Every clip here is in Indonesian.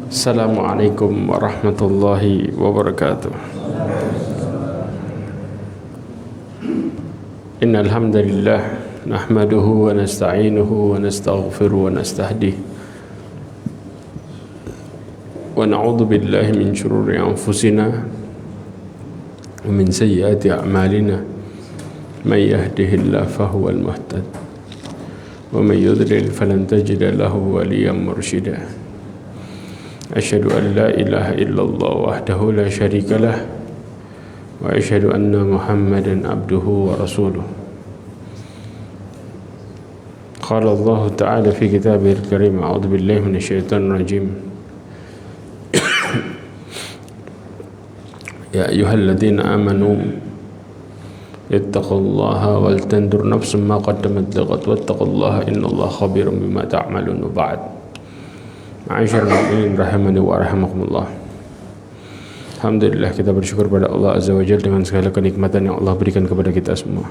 Assalamualaikum warahmatullahi wabarakatuh. Innal hamdalillah nahmaduhu wa nasta'inuhu wa nastaghfiruhu wa nastahdihi wa na'udzu billahi min shururi anfusina wa min sayyiati a'malina may yahdihillahu fahuwal muhtad wa may yudlil falan tajida lahu waliyyan mursyida. Asyhadu an la ilaha illallah wahdahu la syarika lah wa asyhadu anna Muhammadan abduhu wa rasuluh. Qala Allah Ta'ala fi kitabihil karim, a'udzu billahi minasyaitonir rajim. Ya ayyuhalladzina amanu ittaqullaha wal tandur nafsum ma qaddamat lighad wattaqullaha innallaha khabirum bima ta'malun. Ba'd. Ma'asyiral mu'minin rahimani wa rahimakumullah. Alhamdulillah, kita bersyukur pada Allah Azza wa Jalla dengan segala kenikmatan yang Allah berikan kepada kita semua.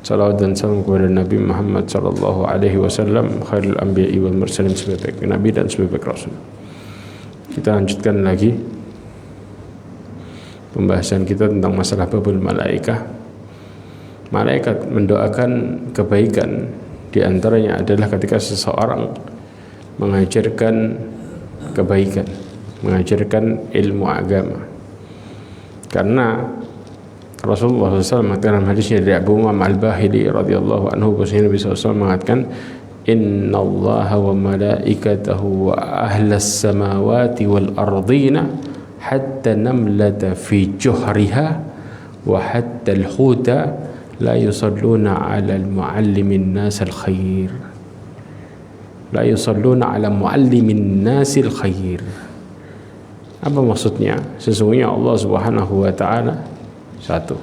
Salawat dan salam kepada Nabi Muhammad sallallahu alaihi wasallam, khairul anbiya'i wal mursalin, sebaik nabi dan sebaik rasul. Kita lanjutkan lagi pembahasan kita tentang masalah babul malaikah. Malaikat mendoakan kebaikan, di antaranya adalah ketika seseorang mengajarkan kebaikan, mengajarkan ilmu agama. Karena Rasulullah SAW mengatakan dalam hadisnya dari Abu Umam Al-Bahili radhiyallahu anhu, bahwasanya Nabi SAW mengatakan, Inna Allah wa malaikatahu wa ahlas samawati wal ardina hatta namlata fi juhriha wa hatta al-huta la yusalluna ala al-muallimin nas al-khair. La yusalluna ala muallimin nasil khair. Apa maksudnya? Sesungguhnya Allah Subhanahu wa taala satu.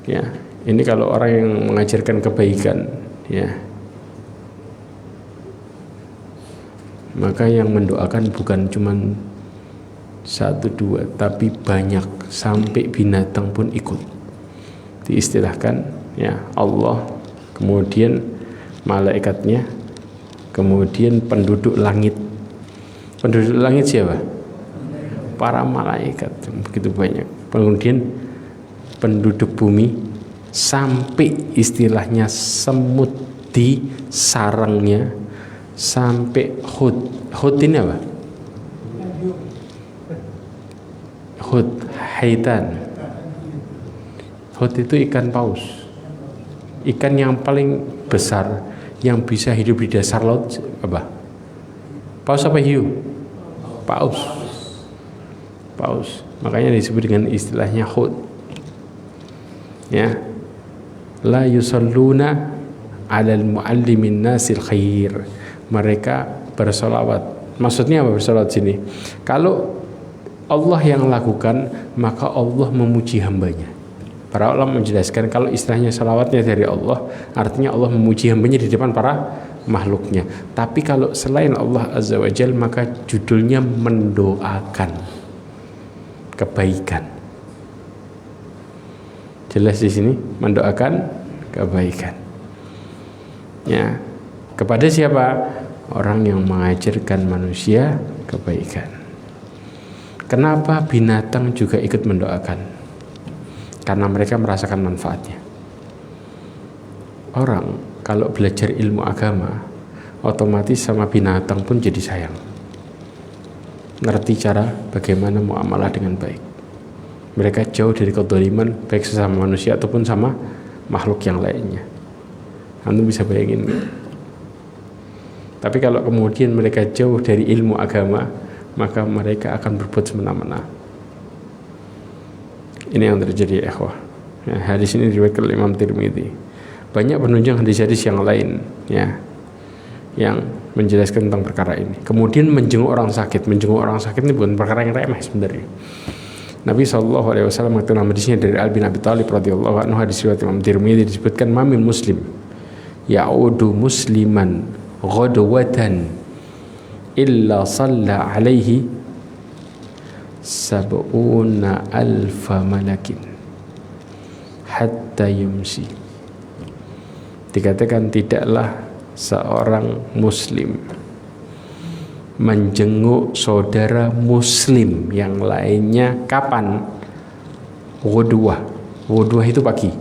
Ya, ini kalau orang yang mengajarkan kebaikan, ya, maka yang mendoakan bukan cuman satu dua, tapi banyak, sampai binatang pun ikut. Diistilahkan, ya, Allah, kemudian malaikatnya, kemudian penduduk langit. Penduduk langit siapa? Para malaikat, begitu banyak. Kemudian penduduk bumi, sampai istilahnya semut di sarangnya, sampai hud. Hud ini apa? Hud, haitan. Hud itu ikan paus, ikan yang paling besar yang bisa hidup di dasar laut. Apa? Paus apa hiu? Paus. Paus. Makanya disebut dengan istilahnya hud. Ya. La yusalluna 'alal muallimin nasil khair. Mereka bersolawat. Maksudnya apa bersolawat sini? Kalau Allah yang lakukan, maka Allah memuji hambanya. Para ulama menjelaskan kalau istilahnya salawatnya dari Allah, artinya Allah memuji hambanya di depan para makhluknya. Tapi kalau selain Allah Azza wa Jalla, maka judulnya mendoakan kebaikan. Jelas di sini, mendoakan kebaikan. Ya, kepada siapa? Orang yang mengajarkan manusia kebaikan. Kenapa binatang juga ikut mendoakan? Karena mereka merasakan manfaatnya. Orang kalau belajar ilmu agama, otomatis sama binatang pun jadi sayang. Ngerti cara bagaimana muamalah dengan baik. Mereka jauh dari kezaliman, baik sesama manusia ataupun sama makhluk yang lainnya. Anda bisa bayangin gitu. Tapi kalau kemudian mereka jauh dari ilmu agama, maka mereka akan berbuat semena-mena. Ini yang terjadi, ikhwah. Ya, hadis ini diriwayatkan oleh Imam Tirmidzi. Banyak penunjang hadis-hadis yang lain, ya, yang menjelaskan tentang perkara ini. Kemudian menjenguk orang sakit. Menjenguk orang sakit ini bukan perkara yang remeh sebenarnya. Nabi SAW mengatakan dalam hadisnya dari Ali bin Abi Thalib radhiyallahu anhu, hadis riwayat Imam Tirmidzi, disebutkan, "Mamin muslim ya'udu musliman ghadwatan illa shalla alaihi sab'una alfa malakin hatta yumsi." Dikatakan tidaklah seorang muslim menjenguk saudara muslim yang lainnya kapan? Ghudwah. Ghudwah itu pagi.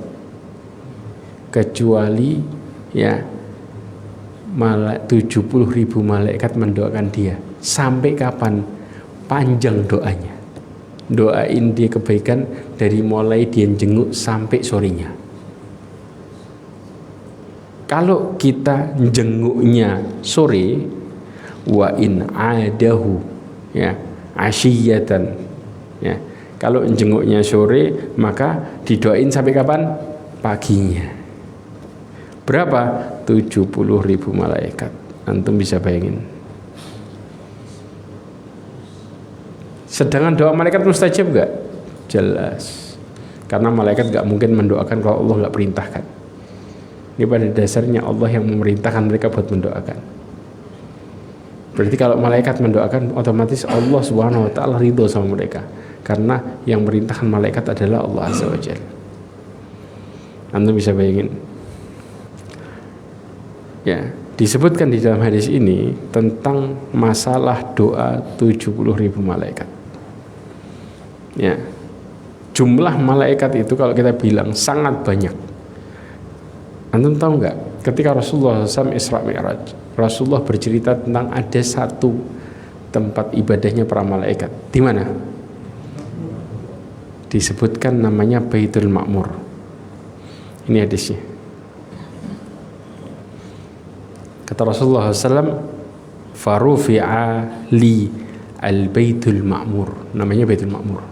Kecuali ya 70.000 malaikat mendoakan dia. Sampai kapan? Panjang doanya. Doain dia kebaikan dari mulai dia jenguk sampai sorenya. Kalau kita jenguknya sore, wa in adahu ya asyiyatan ya, kalau jenguknya sore maka didoain sampai kapan? Paginya. Berapa? 70.000 malaikat. Antum bisa bayangin. Sedangkan doa malaikat mustajab gak? Jelas. Karena malaikat gak mungkin mendoakan kalau Allah gak perintahkan. Ini pada dasarnya Allah yang memerintahkan mereka buat mendoakan. Berarti kalau malaikat mendoakan, otomatis Allah Subhanahu wa taala ridho sama mereka. Karena yang merintahkan malaikat adalah Allah Azza wa Jalla. Anda bisa bayangin. Ya, disebutkan di dalam hadis ini tentang masalah doa 70.000 malaikat. Ya. Jumlah malaikat itu kalau kita bilang sangat banyak. Antum tahu nggak? Ketika Rasulullah SAW Isra Mi'raj, Rasulullah bercerita tentang ada satu tempat ibadahnya para malaikat. Di mana? Disebutkan namanya Baitul Ma'mur. Ini hadisnya. Kata Rasulullah SAW, farufi'a li al-Baitul Ma'mur. Namanya Baitul Ma'mur.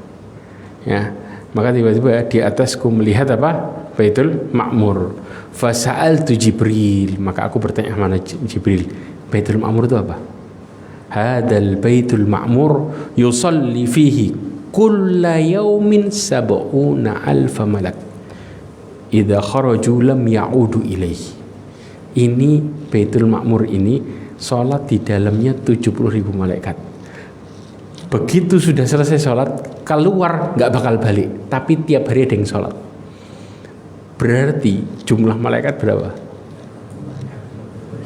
Ya, maka tiba-tiba di atasku melihat apa? Baitul Ma'mur. Fasa'altu Jibril, maka aku bertanya mana Jibril, Baitul Ma'mur itu apa? Hadal Baitul Ma'mur yusalli fihi kulla yaumin 70,000 malak idza kharaju lam ya'udu ilaihi. Ini Baitul Ma'mur ini salat di dalamnya 70.000 malaikat. Begitu sudah selesai salat, keluar nggak bakal balik, tapi tiap hari ada yang salat. Berarti jumlah malaikat berapa?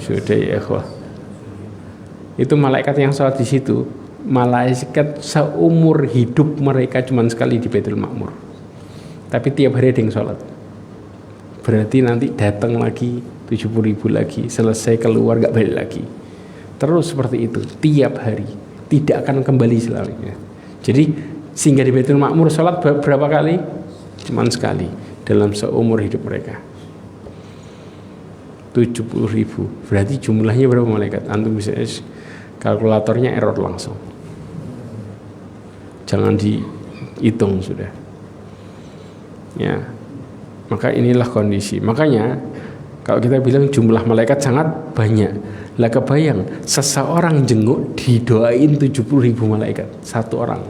Sudah ya ikhwah. Itu malaikat yang sholat di situ. Malaikat seumur hidup mereka cuma sekali di Baitul Ma'mur. Tapi tiap hari ada yang sholat. Berarti nanti datang lagi 70.000 lagi, selesai keluar gak balik lagi. Terus seperti itu tiap hari, tidak akan kembali selamanya. Jadi sehingga di Baitul Ma'mur sholat berapa kali? Cuma sekali dalam seumur hidup mereka. 70.000. Berarti jumlahnya berapa malaikat? Antum bisa kalkulatornya error langsung. Jangan dihitung sudah. Ya. Maka inilah kondisi. Makanya kalau kita bilang jumlah malaikat sangat banyak. Lah kebayang seseorang jenguk didoain 70.000 malaikat satu orang.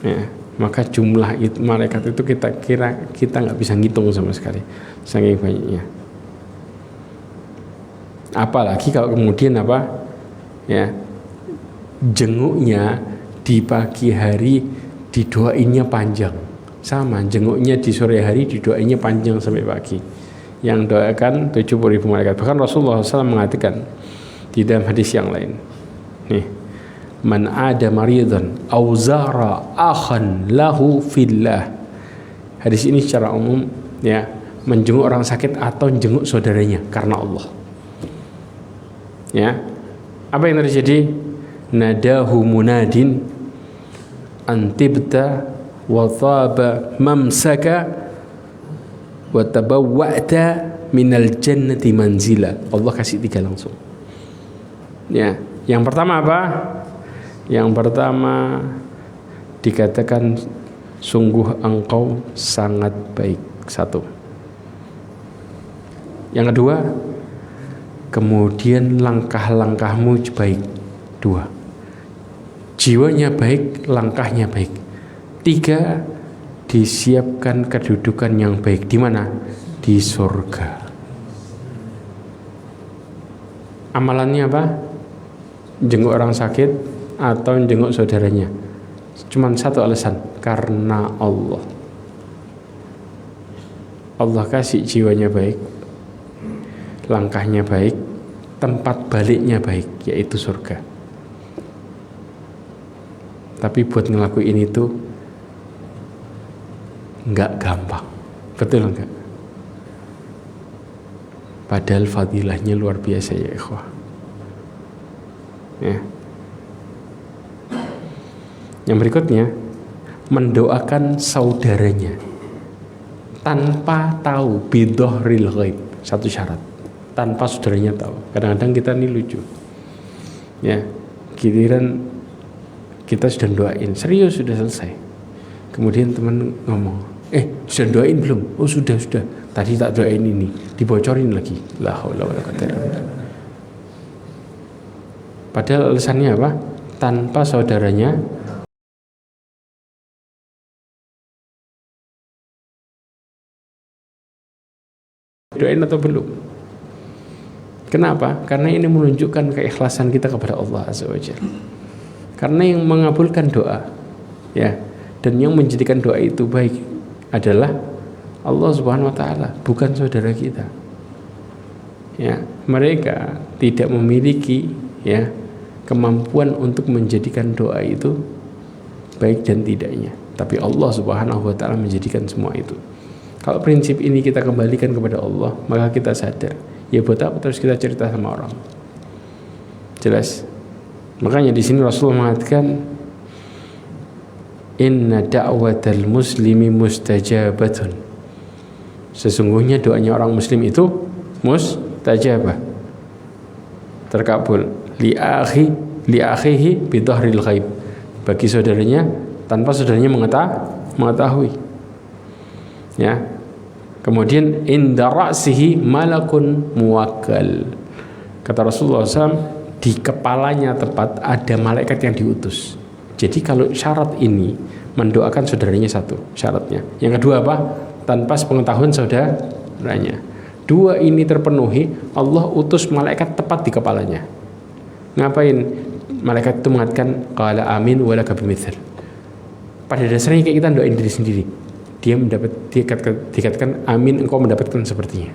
Ya. Maka jumlah itu malaikat itu kita nggak bisa ngitung sama sekali, saking banyaknya. Apalagi kalau kemudian apa ya, jenguknya di pagi hari didoainnya panjang, sama jenguknya di sore hari didoainnya panjang sampai pagi. Yang doakan 70.000 malaikat. Bahkan Rasulullah SAW mengatakan di dalam hadis yang lain, nih, man ada maridan aw zara akhan lahu fillah. Hadis ini secara umum ya, menjenguk orang sakit atau menjenguk saudaranya karena Allah. Ya. Apa yang terjadi? Nadahu munadin antibta wa thaba mamsaka wa tabawwa'ta minal jannati manzila. Allah kasih 3 langsung. Ya, yang pertama apa? Yang pertama dikatakan sungguh engkau sangat baik. 1. Yang kedua, kemudian langkah-langkahmu baik. 2. Jiwanya baik, langkahnya baik. 3. Disiapkan kedudukan yang baik. Di mana? Di surga. Amalannya apa? Jenguk orang sakit atau jenguk saudaranya. Cuman satu alasan, karena Allah. Allah kasih jiwanya baik, langkahnya baik, tempat baliknya baik, yaitu surga. Tapi buat ngelakuin itu nggak gampang, betul nggak? Padahal fadilahnya luar biasa ya ikhwah. Ya. Yang berikutnya, mendoakan saudaranya tanpa tahu, bidhahril ghaib. Satu syarat, tanpa saudaranya tahu. Kadang-kadang kita ini lucu, ya, giliran kita sudah doain, serius sudah selesai, kemudian teman ngomong, sudah doain belum? Oh sudah, tadi tak doain ini, dibocorin lagi. La haula wala quwwata illa billah. Padahal alasannya apa? Tanpa saudaranya doain atau belum. Kenapa? Karena ini menunjukkan keikhlasan kita kepada Allah Azza wa Jalla. Karena yang mengabulkan doa, ya, dan yang menjadikan doa itu baik adalah Allah Subhanahu wa taala, bukan saudara kita. Ya, mereka tidak memiliki, ya, kemampuan untuk menjadikan doa itu baik dan tidaknya. Tapi Allah Subhanahu wa taala menjadikan semua itu. Kalau prinsip ini kita kembalikan kepada Allah, maka kita sadar, ya buat apa terus kita cerita sama orang? Jelas. Makanya di sini Rasulullah mengatakan, inna da'watal muslimi mustajabatun. Sesungguhnya doanya orang muslim itu mustajabah, terkabul. Li akhihi bidhahril ghaib. Bagi saudaranya tanpa saudaranya mengetahui. Ya. Kemudian inda ra'sihi malakun muwakkal. Kata Rasulullah SAW, di kepalanya tepat ada malaikat yang diutus. Jadi kalau syarat ini mendoakan saudaranya satu syaratnya. Yang kedua apa? Tanpa sepengetahuan saudaranya. Dua ini terpenuhi, Allah utus malaikat tepat di kepalanya. Ngapain? Malaikat itu mengatakan qala amin wa laka bimithal. Pada dasarnya kayak kita doain diri sendiri. Dia dikatakan amin, engkau mendapatkan sepertinya.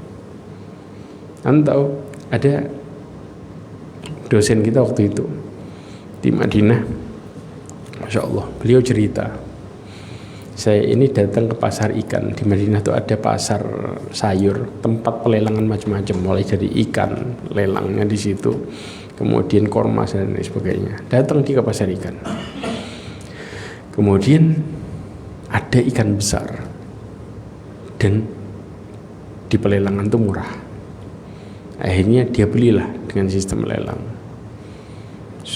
Anda tahu ada dosen kita waktu itu di Madinah, Masya Allah, beliau cerita, saya ini datang ke pasar ikan di Madinah. Itu ada pasar sayur, tempat pelelangan macam-macam, mulai dari ikan lelangnya di situ, kemudian korma dan lain sebagainya. Datang ke pasar ikan, kemudian ada ikan besar dan di pelelangan itu murah. Akhirnya dia belilah dengan sistem lelang.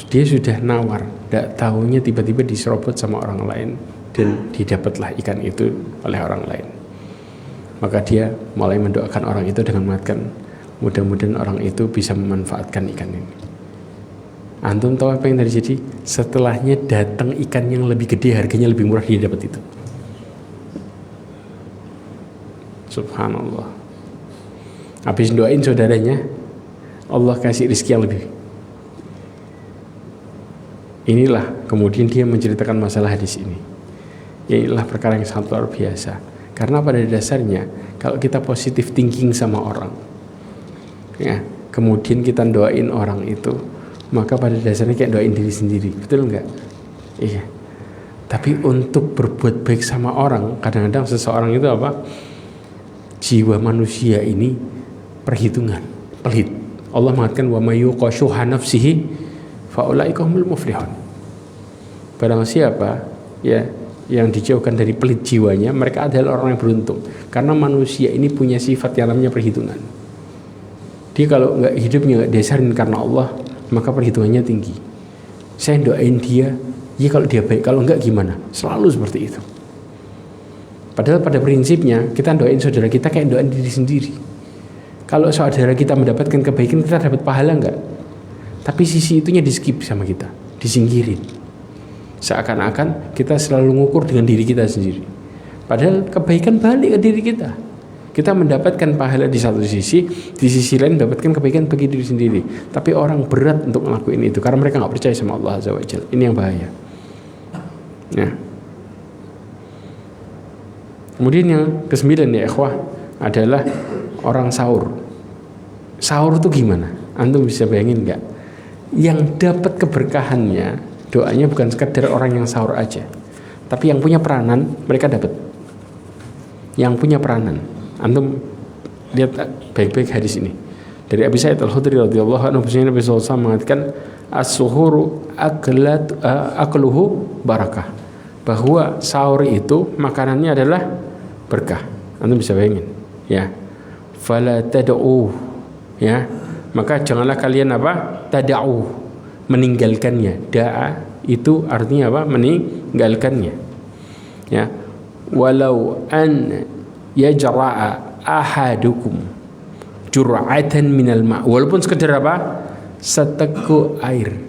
Dia sudah nawar, tidak tahunya tiba-tiba diserobot sama orang lain dan didapatlah ikan itu oleh orang lain. Maka dia mulai mendoakan orang itu dengan mengatakan, mudah-mudahan orang itu bisa memanfaatkan ikan ini. Antum tahu apa yang terjadi? Setelahnya datang ikan yang lebih gede, harganya lebih murah, dia dapat itu. Subhanallah. Habis doain saudaranya, Allah kasih rezeki yang lebih. Inilah kemudian dia menceritakan masalah hadis ini. Inilah perkara yang sangat luar biasa. Karena pada dasarnya kalau kita positif thinking sama orang, ya, kemudian kita doain orang itu, maka pada dasarnya kayak doain diri sendiri, betul enggak? Iya. Tapi untuk berbuat baik sama orang, kadang-kadang seseorang itu apa? Jiwa manusia ini perhitungan, pelit. Allah mengatakan wa may yuqashuha nafsihi fa ulaika humul muflihun. Barang siapa, ya, yang dijauhkan dari pelit jiwanya, mereka adalah orang yang beruntung. Karena manusia ini punya sifat yang namanya perhitungan. Dia kalau nggak hidupnya nggak diasarin karena Allah, maka perhitungannya tinggi. Saya doain dia, ya kalau dia baik, kalau enggak gimana? Selalu seperti itu. Padahal pada prinsipnya kita doain saudara kita kayak doain diri sendiri. Kalau saudara kita mendapatkan kebaikan, kita dapat pahala enggak? Tapi sisi itunya di skip sama kita, disingkirin. Seakan-akan kita selalu ngukur dengan diri kita sendiri. Padahal kebaikan balik ke diri kita. Kita mendapatkan pahala di satu sisi, di sisi lain mendapatkan kebaikan bagi diri sendiri. Tapi orang berat untuk ngelakuin itu karena mereka nggak percaya sama Allah Azza wa Jalla. Ini yang bahaya. Ya. Kemudian yang ke-9 ya ikhwah adalah orang sahur. Sahur itu gimana? Antum bisa bayangin nggak? Yang dapat keberkahannya, doanya bukan sekedar orang yang sahur aja, tapi yang punya peranan mereka dapat. Yang punya peranan, antum lihat baik-baik hadis ini dari Abi Sa'id Al-Khudri radhiyallahu anhu, Nabi sallallahu alaihi wasallam mengatakan as-suhuru akluhu barakah, bahwa sahur itu makanannya adalah berkah. Antum bisa bayangin, ya. Fala tad'u, ya. Maka janganlah kalian apa? Tad'u, meninggalkannya. Da'a itu artinya apa? Meninggalkannya. Ya. Walau an yajra'a ahadukum jur'atan minal ma', walaupun sekedar apa? Seteguk air.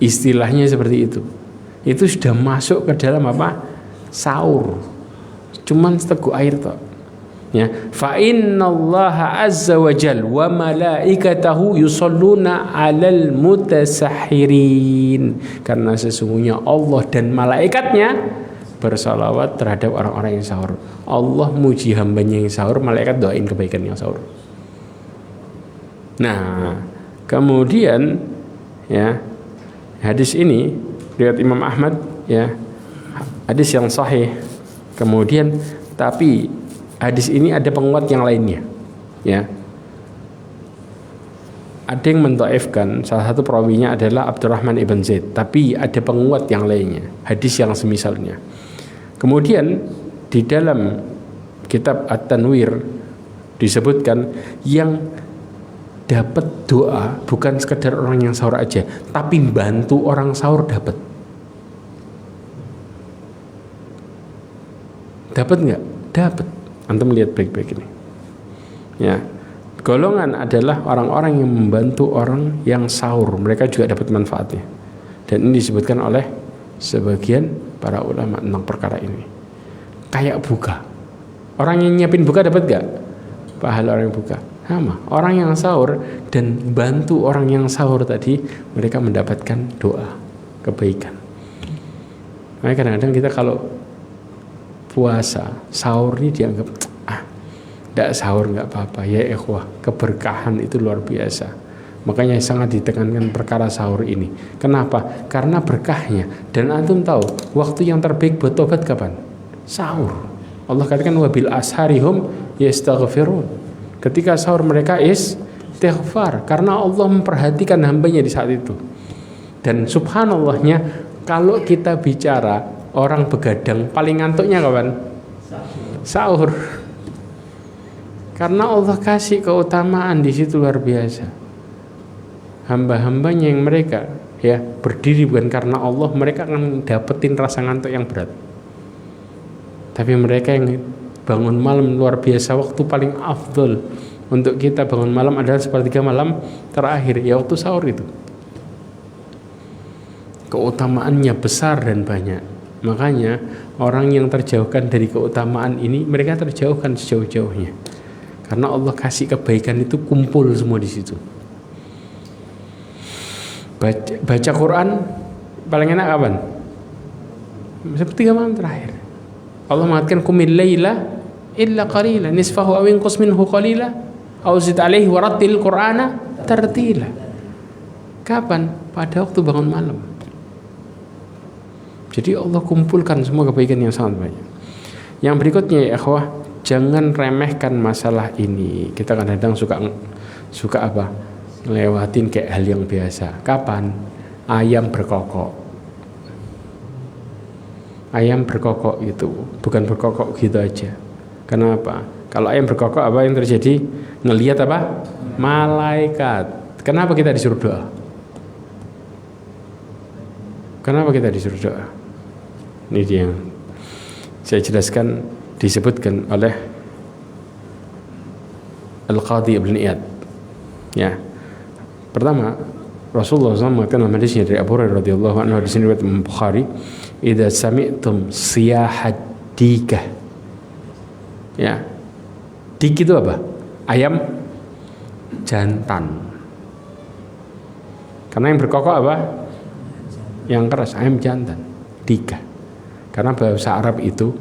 Istilahnya seperti itu. Itu sudah masuk ke dalam apa? Sahur. Cuman seteguk air toh. Ya, fa innallaha azza wa jal wa malaikatahu yusalluna 'alal mutasahhirin, karena sesungguhnya Allah dan malaikatnya bersalawat terhadap orang-orang yang sahur. Allah muji hambanya yang sahur, malaikat doain kebaikan yang sahur. Nah, kemudian ya, hadis ini riwayat Imam Ahmad, ya, hadis yang sahih. Kemudian tapi hadis ini ada penguat yang lainnya, ya. Ada yang mendhaifkan, salah satu perawinya adalah Abdurrahman ibn Zaid, tapi ada penguat yang lainnya, hadis yang semisalnya. Kemudian di dalam kitab At-Tanwir disebutkan yang dapat doa bukan sekedar orang yang sahur aja, tapi bantu orang sahur dapat. Dapat nggak? Dapat. Antum lihat baik-baik ini. Ya, golongan adalah orang-orang yang membantu orang yang sahur, mereka juga dapat manfaatnya. Dan ini disebutkan oleh sebagian para ulama tentang perkara ini. Kayak buka. Orang yang nyiapin buka dapat gak? Pahala orang yang buka. Sama. Orang yang sahur dan bantu orang yang sahur tadi, mereka mendapatkan doa kebaikan. Makanya kadang-kadang kita kalau puasa, sahur ini dianggap tidak sahur nggak apa-apa, ya ikhwah, keberkahan itu luar biasa. Makanya sangat ditekankan perkara sahur ini. Kenapa? Karena berkahnya. Dan antum tahu waktu yang terbaik buat tobat kapan? Sahur. Allah katakan wabil asharihum yastaghfirun. Ketika sahur mereka istighfar, karena Allah memperhatikan hambanya di saat itu. Dan subhanallahnya, kalau kita bicara orang begadang paling ngantuknya kapan? Sahur. Karena Allah kasih keutamaan di situ luar biasa. Hamba-hambanya yang mereka ya berdiri bukan karena Allah, mereka akan dapetin rasa ngantuk yang berat. Tapi mereka yang bangun malam luar biasa, waktu paling afdol untuk kita bangun malam adalah sepertiga malam terakhir, ya waktu sahur itu. Keutamaannya besar dan banyak. Makanya orang yang terjauhkan dari keutamaan ini, mereka terjauhkan sejauh-jauhnya. Karena Allah kasih kebaikan itu kumpul semua di situ. Baca Quran paling enak kapan? Sepertiga malam terakhir. Allah mengatakan qumil laila illa qalila nisfahu aw inqus minhu qalila aw zid alaihi warattil qur'ana tartila. Kapan? Pada waktu bangun malam. Jadi Allah kumpulkan semua kebaikan yang sangat banyak. Yang berikutnya ya ikhwah, jangan remehkan masalah ini. Kita kadang-kadang suka apa? Ngelewatin kayak hal yang biasa. Kapan? Ayam berkokok. Ayam berkokok itu bukan berkokok gitu aja. Kenapa? Kalau ayam berkokok apa yang terjadi? Ngelihat apa? Malaikat. Kenapa kita disuruh doa? Kenapa kita disuruh doa? Ini dia yang saya jelaskan, disebutkan oleh Al-Qadhi Ibn Iyad. Ya. Pertama, Rasulullah SAW mengatakan dalam hadisnya dari Abu Hurairah radhiyallahu anhu, hadis ini riwayat Imam Bukhari, "Idza sami'tum siyahat dikah." Ya. Dik itu apa? Ayam jantan. Karena yang berkokok apa? Yang keras, ayam jantan. Dikah. Karena bahasa Arab itu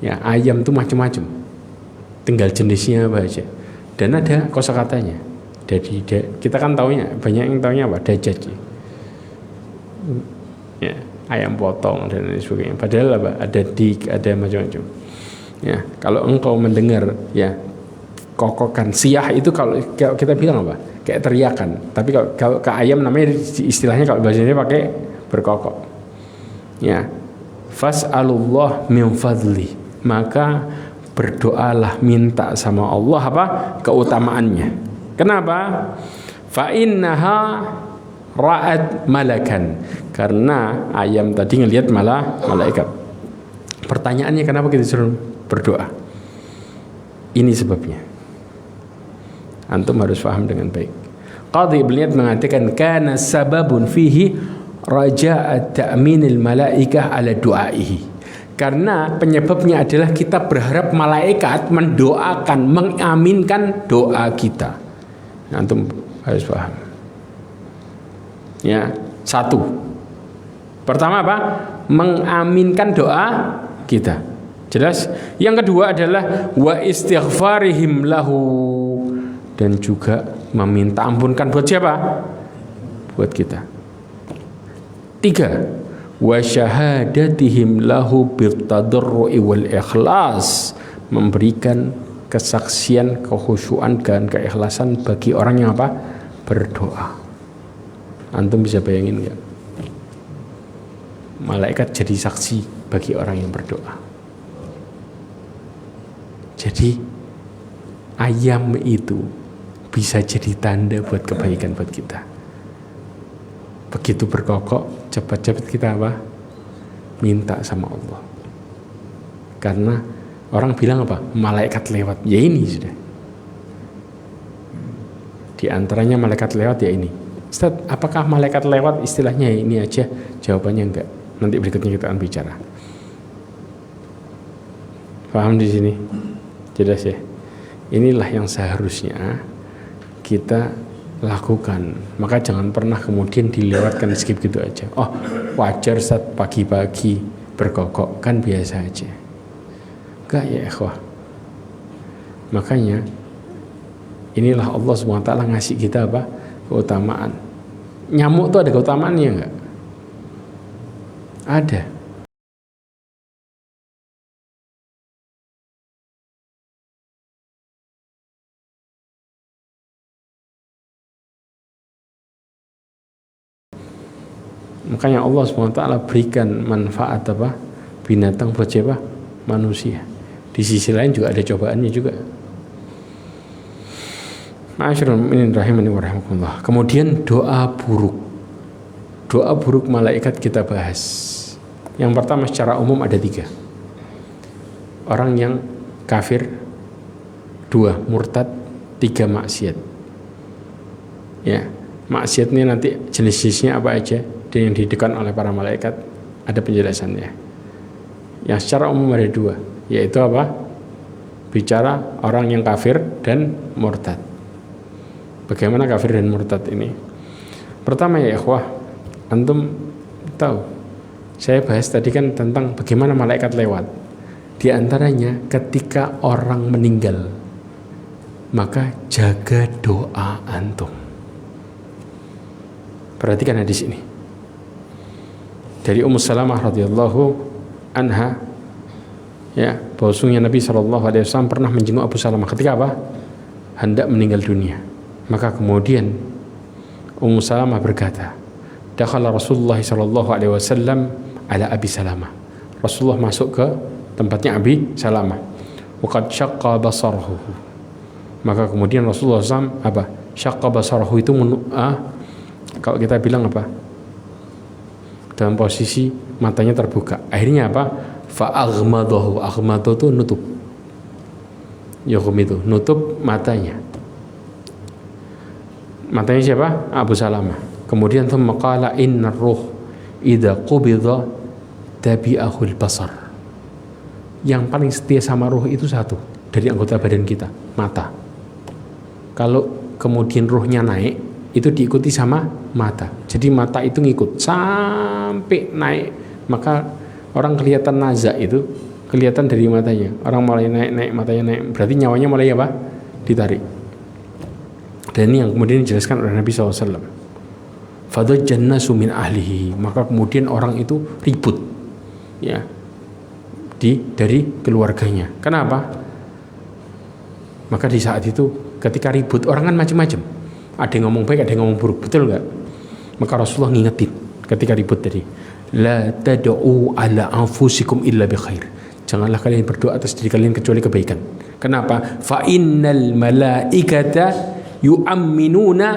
ya ayam itu macam-macam. Tinggal jenisnya apa aja. Dan ada kosakatanya. Jadi kita kan taunya, banyak yang taunya apa? Dajjaj. Ya, ayam potong dan lain sebagainya. Padahal apa? Ada dik, ada macam-macam. Ya, kalau engkau mendengar ya kokokan siah itu, kalau kita bilang apa? Kayak teriakan. Tapi kalau ke ayam namanya istilahnya kalau bahasanya pakai berkokok. Ya. Fas'alullah min fadli. Maka berdoalah, minta sama Allah apa? Keutamaannya. Kenapa? Fa innaha ra'at malakan. Karena ayam tadi ngelihat malaikat. Pertanyaannya, kenapa kita suruh berdoa? Ini sebabnya. Antum harus paham dengan baik. Qadhi Ibn Iyad mengatakan kana sababun fihi raja'at ta'minil malaikah ala du'aihi. Karena penyebabnya adalah kita berharap malaikat mendoakan, mengaminkan doa kita. Antum harus paham. Ya, satu. Pertama apa? Mengaminkan doa kita. Jelas? Yang kedua adalah wa istighfarihim lahu, dan juga meminta ampunkan buat siapa? Buat kita. Tiga, wa syahadatihim lahu bitadarru'i wal ikhlas, memberikan kesaksian, kekhusyuan dan keikhlasan bagi orang yang apa? Berdoa. Antum bisa bayangin enggak? Malaikat jadi saksi bagi orang yang berdoa. Jadi ayam itu bisa jadi tanda buat kebaikan buat kita. Begitu berkokok, cepat-cepat kita apa? Minta sama Allah. Karena orang bilang apa? Malaikat lewat. Ya ini sudah. Di antaranya malaikat lewat ya ini. Ustaz, apakah malaikat lewat istilahnya ini aja? Jawabannya enggak. Nanti berikutnya kita akan bicara. Paham di sini? Jelas ya? Inilah yang seharusnya kita lakukan. Maka jangan pernah kemudian dilewatkan, skip gitu aja. Oh, wajar saat pagi-pagi berkokok, kan biasa aja. Enggak ya ikhwah. Makanya inilah Allah SWT ngasih kita apa? Keutamaan. Nyamuk tuh ada keutamaannya enggak? Ada. Makanya Allah SWT berikan manfaat apa? Binatang buat siapa? Manusia. Di sisi lain juga ada cobaannya juga. Ma'asyiral mu'minin rahimani wa rahimakumullah. Kemudian doa buruk. Doa buruk malaikat kita bahas. Yang pertama secara umum ada 3. Orang yang kafir, 2 murtad, 3 maksiat. Ya, maksiat ini nanti jenis-jenisnya apa aja? Dan yang didikan oleh para malaikat ada penjelasannya. Yang secara umum ada 2, yaitu apa? Bicara orang yang kafir dan murtad. Bagaimana kafir dan murtad ini? Pertama ya ikhwah, antum tahu, saya bahas tadi kan tentang bagaimana malaikat lewat. Di antaranya ketika orang meninggal, maka jaga doa antum. Perhatikan hadis ini. Dari Ummu Salamah radhiyallahu anha, ya, bahwasanya Nabi SAW pernah menjenguk Abu Salamah ketika apa? Hendak meninggal dunia. Maka kemudian Ummu Salamah berkata, dakhala Rasulullah SAW ala Abi Salamah. Rasulullah masuk ke tempatnya Abi Salamah. Waqad syaqqa basarahu. Maka kemudian Rasulullah SAW apa? Syaqqa basarahu itu kalau kita bilang apa? Dalam posisi matanya terbuka. Akhirnya apa? Fa'aghmadahu. Aghmadahu itu nutup. Yughum itu nutup matanya. Matanya siapa? Abu Salamah. Kemudian thumma qala innar ruh idza qubida tabi'ahul basar. Yang paling setia sama ruh itu satu dari anggota badan kita, mata. Kalau kemudian ruhnya naik, itu diikuti sama mata. Jadi mata itu ngikut sampai naik. Maka orang kelihatan nazak itu kelihatan dari matanya. Orang mulai naik matanya naik. Berarti nyawanya mulai apa? Ditarik. Dan ini yang kemudian dijelaskan oleh Nabi SAW. Fadajjan nasu min ahlihi, maka kemudian orang itu ribut, ya, dari keluarganya. Kenapa? Maka di saat itu ketika ribut orang kan macam-macam. Ada yang ngomong baik, ada yang ngomong buruk, betul nggak? Maka Rasulullah ngingetin ketika ribut tadi, la tad'u ala anfusikum illa bi khair. Janganlah kalian berdoa atas diri kalian kecuali kebaikan. Kenapa? Fa innal malaikata yu'minuna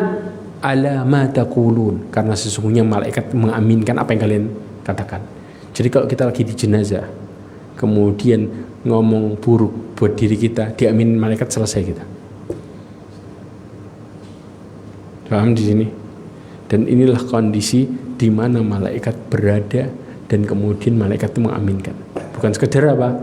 ala ma taqulun. Karena sesungguhnya malaikat mengaminkan apa yang kalian katakan. Jadi kalau kita lagi di jenazah, kemudian ngomong buruk buat diri kita, diaminin malaikat, selesai kita. Paham di sini? Dan inilah kondisi di mana malaikat berada dan kemudian malaikat itu mengaminkan. Bukan sekedar apa?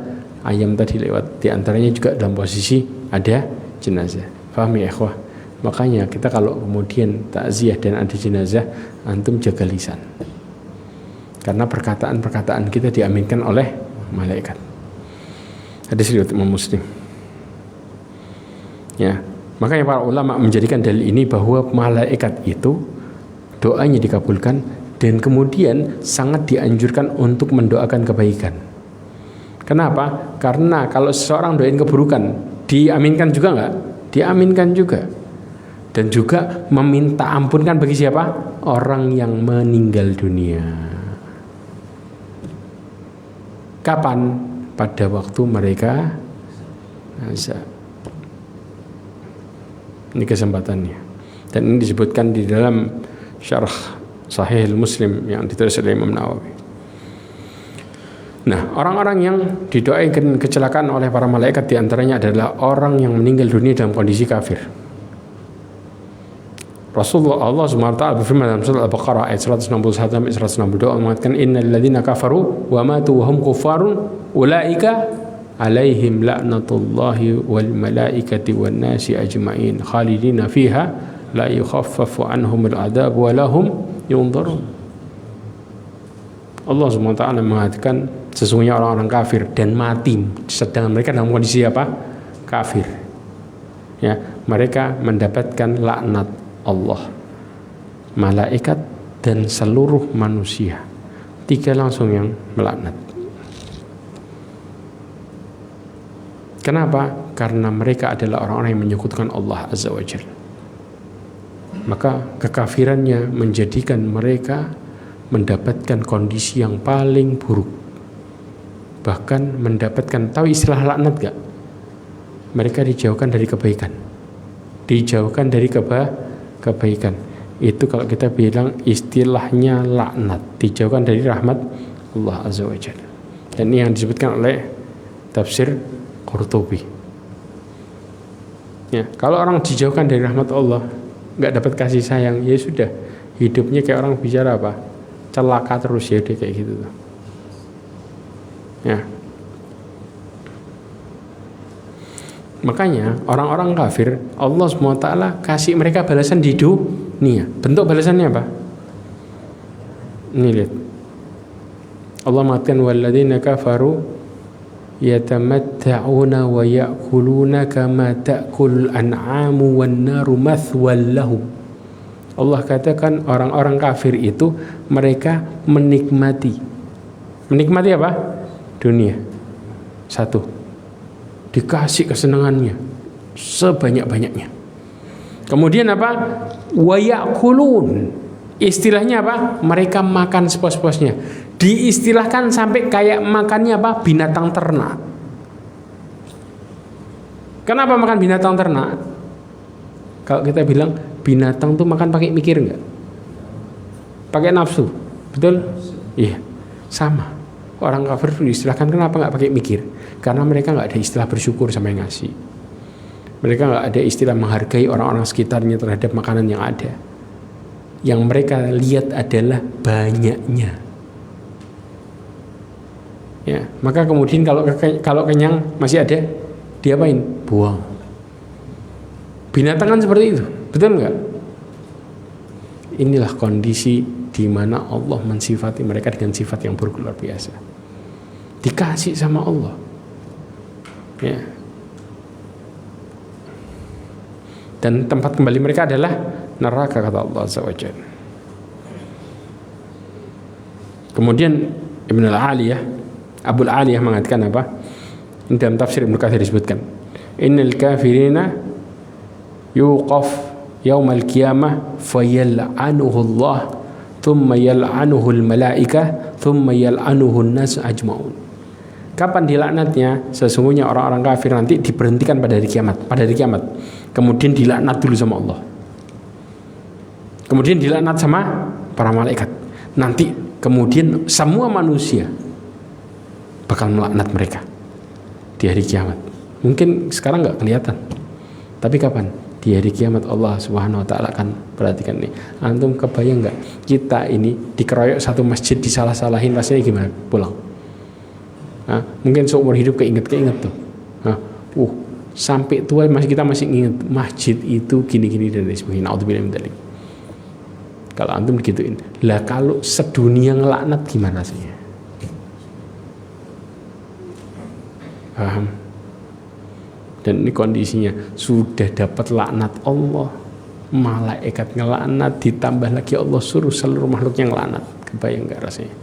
Ayam tadi lewat, di antaranya juga dalam posisi ada jenazah. Paham ya ikhwah? Makanya kita kalau kemudian takziah dan ada jenazah, antum jaga lisan. Karena perkataan-perkataan kita diaminkan oleh malaikat. Hadis riwayat Imam Muslim. Ya, makanya para ulama menjadikan dalil ini bahwa malaikat itu doanya dikabulkan dan kemudian sangat dianjurkan untuk mendoakan kebaikan. Kenapa? Karena kalau seseorang doain keburukan, diaminkan juga enggak? Diaminkan juga. Dan juga meminta ampun kan bagi siapa? Orang yang meninggal dunia. Kapan? Pada waktu mereka azab. Ini kesempatannya. Dan ini disebutkan di dalam Syarah Sahih Muslim yang ditulis oleh Imam Nawawi. Nah, orang-orang yang didoakan kecelakaan oleh para malaikat diantaranya adalah orang yang meninggal dunia dalam kondisi kafir. Rasulullah Allah SWT berfirman dalam surah Al-Baqarah ayat 161 sampai 162 mengatakan innal ladzina kafaru wa matu wa hum kuffarun ulaika alaihim la'natullahi wal malaikati wan nasi ajma'in khalidina fiha la yukhaffafu anhumul adab wa lahum yunzarun. Allah SWT mengatakan sesungguhnya orang-orang kafir dan mati sedang mereka dalam kondisi apa? Kafir. Ya, mereka mendapatkan laknat Allah, malaikat dan seluruh manusia. Tiga langsung yang melaknat. Kenapa? Karena mereka adalah orang-orang yang menyekutukan Allah Azza wa Jalla. Maka kekafirannya menjadikan mereka mendapatkan kondisi yang paling buruk. Bahkan mendapatkan, tahu istilah laknat gak? Mereka dijauhkan dari kebaikan. Dijauhkan dari kebaikan. Itu kalau kita bilang istilahnya laknat, dijauhkan dari rahmat Allah Azza wa Jalla. Dan ini yang disebutkan oleh tafsir Qurtubi. Ya, kalau orang dijauhkan dari rahmat Allah, nggak dapat kasih sayang, ya sudah, hidupnya kayak orang bicara apa? Celaka terus, ya udah kayak gitu tuh. Ya. Makanya orang-orang kafir Allah SWT kasih mereka balasan di dunia. Bentuk balasannya apa? Ini lihat. Allah mengatakan walladzina kafaru yatamatta'una wa ya'kuluna kama ta'kulul an'amu wan naru mathwal lahum. Allah katakan orang-orang kafir itu mereka menikmati apa? Dunia. Satu, dikasih kesenangannya sebanyak-banyaknya. Kemudian apa? Wa ya'kulun. Istilahnya apa? Mereka makan sepuas-puasnya. Diistilahkan sampai kayak makannya apa? Binatang ternak. Kenapa makan binatang ternak? Kalau kita bilang binatang tuh makan pakai mikir enggak? Pakai nafsu. Betul? Iya. Sama. Orang kafir diistilahkan kenapa enggak pakai mikir? Karena mereka enggak ada istilah bersyukur sama yang ngasih. Mereka enggak ada istilah menghargai orang-orang sekitarnya terhadap makanan yang ada. Yang mereka lihat adalah banyaknya. Ya, maka kemudian kalau kenyang masih ada, diapain? Buang. Binatang kan seperti itu, betul nggak? Inilah kondisi di mana Allah mensifati mereka dengan sifat yang buruk luar biasa. Dikasih sama Allah. Ya. dan tempat kembali mereka adalah neraka, kata Allah Azza wa Jalla. Kemudian Ibnu al-Aliyah, Abu al-Aliyah mengatakan apa? Ini dalam tafsir Ibnu Katsir disebutkan, innal kafirina yuqaf yaumal qiyamah fayal'anuhu Allah thumma yal'anuhu al-malaikah thumma yal'anuhu an-nas ajma'un. Kapan dilaknatnya? Sesungguhnya orang-orang kafir nanti diberhentikan pada hari kiamat. Kemudian dilaknat dulu sama Allah. Kemudian dilaknat sama para malaikat. Nanti kemudian semua manusia bakal melaknat mereka di hari kiamat. Mungkin sekarang nggak kelihatan, tapi kapan? Di hari kiamat Allah Subhanahu wa Ta'ala akan perhatikan nih. Antum kebayang nggak kita ini dikeroyok satu masjid, disalah-salahin, rasanya gimana pulang? Mungkin seumur hidup keinget tuh. Sampai tua kita masih ingat masjid itu gini-gini dan lain sebagainya. Naudzubillah min dzalik. Kalau antum digituin, lah kalau sedunia ngelaknat gimana rasanya? Paham? Dan ini kondisinya sudah dapat laknat Allah, malaikat ngelaknat, ditambah lagi Allah suruh seluruh makhluknya ngelaknat. Kebayang nggak rasanya?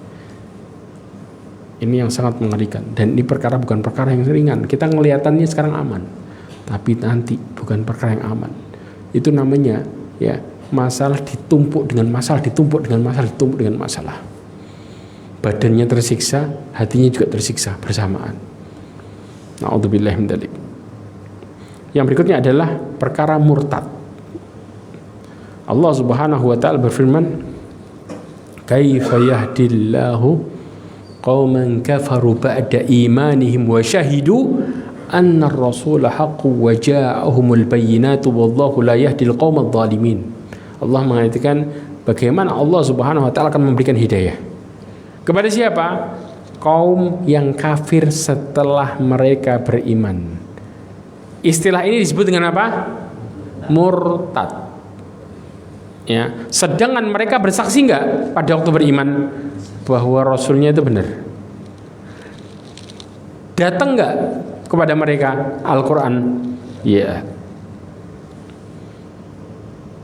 Ini yang sangat mengerikan. Dan ini perkara bukan perkara yang ringan. Kita ngelihatannya sekarang aman, tapi nanti bukan perkara yang aman. Itu namanya ya masalah ditumpuk dengan masalah, ditumpuk dengan masalah, ditumpuk dengan masalah. Badannya tersiksa, hatinya juga tersiksa bersamaan. Na'udzubillah min dzalik. Yang berikutnya adalah perkara murtad. Allah Subhanahu wa Ta'ala berfirman, kaifa yahdillahu qauman kafaru ba'da imanihim wa syahidu anna ar-rasula haqqu wa ja'ahumul bayyinatu wallahu la yahdil qaumadh dhalimin. Allah mengatakan bagaimana Allah Subhanahu wa Ta'ala akan memberikan hidayah kepada siapa? Kaum yang kafir setelah mereka beriman. Istilah ini disebut dengan apa? Murtad. Ya, sedangkan mereka bersaksi enggak pada waktu beriman bahwa Rasulnya itu benar? Datang enggak kepada mereka Al-Quran? Ya.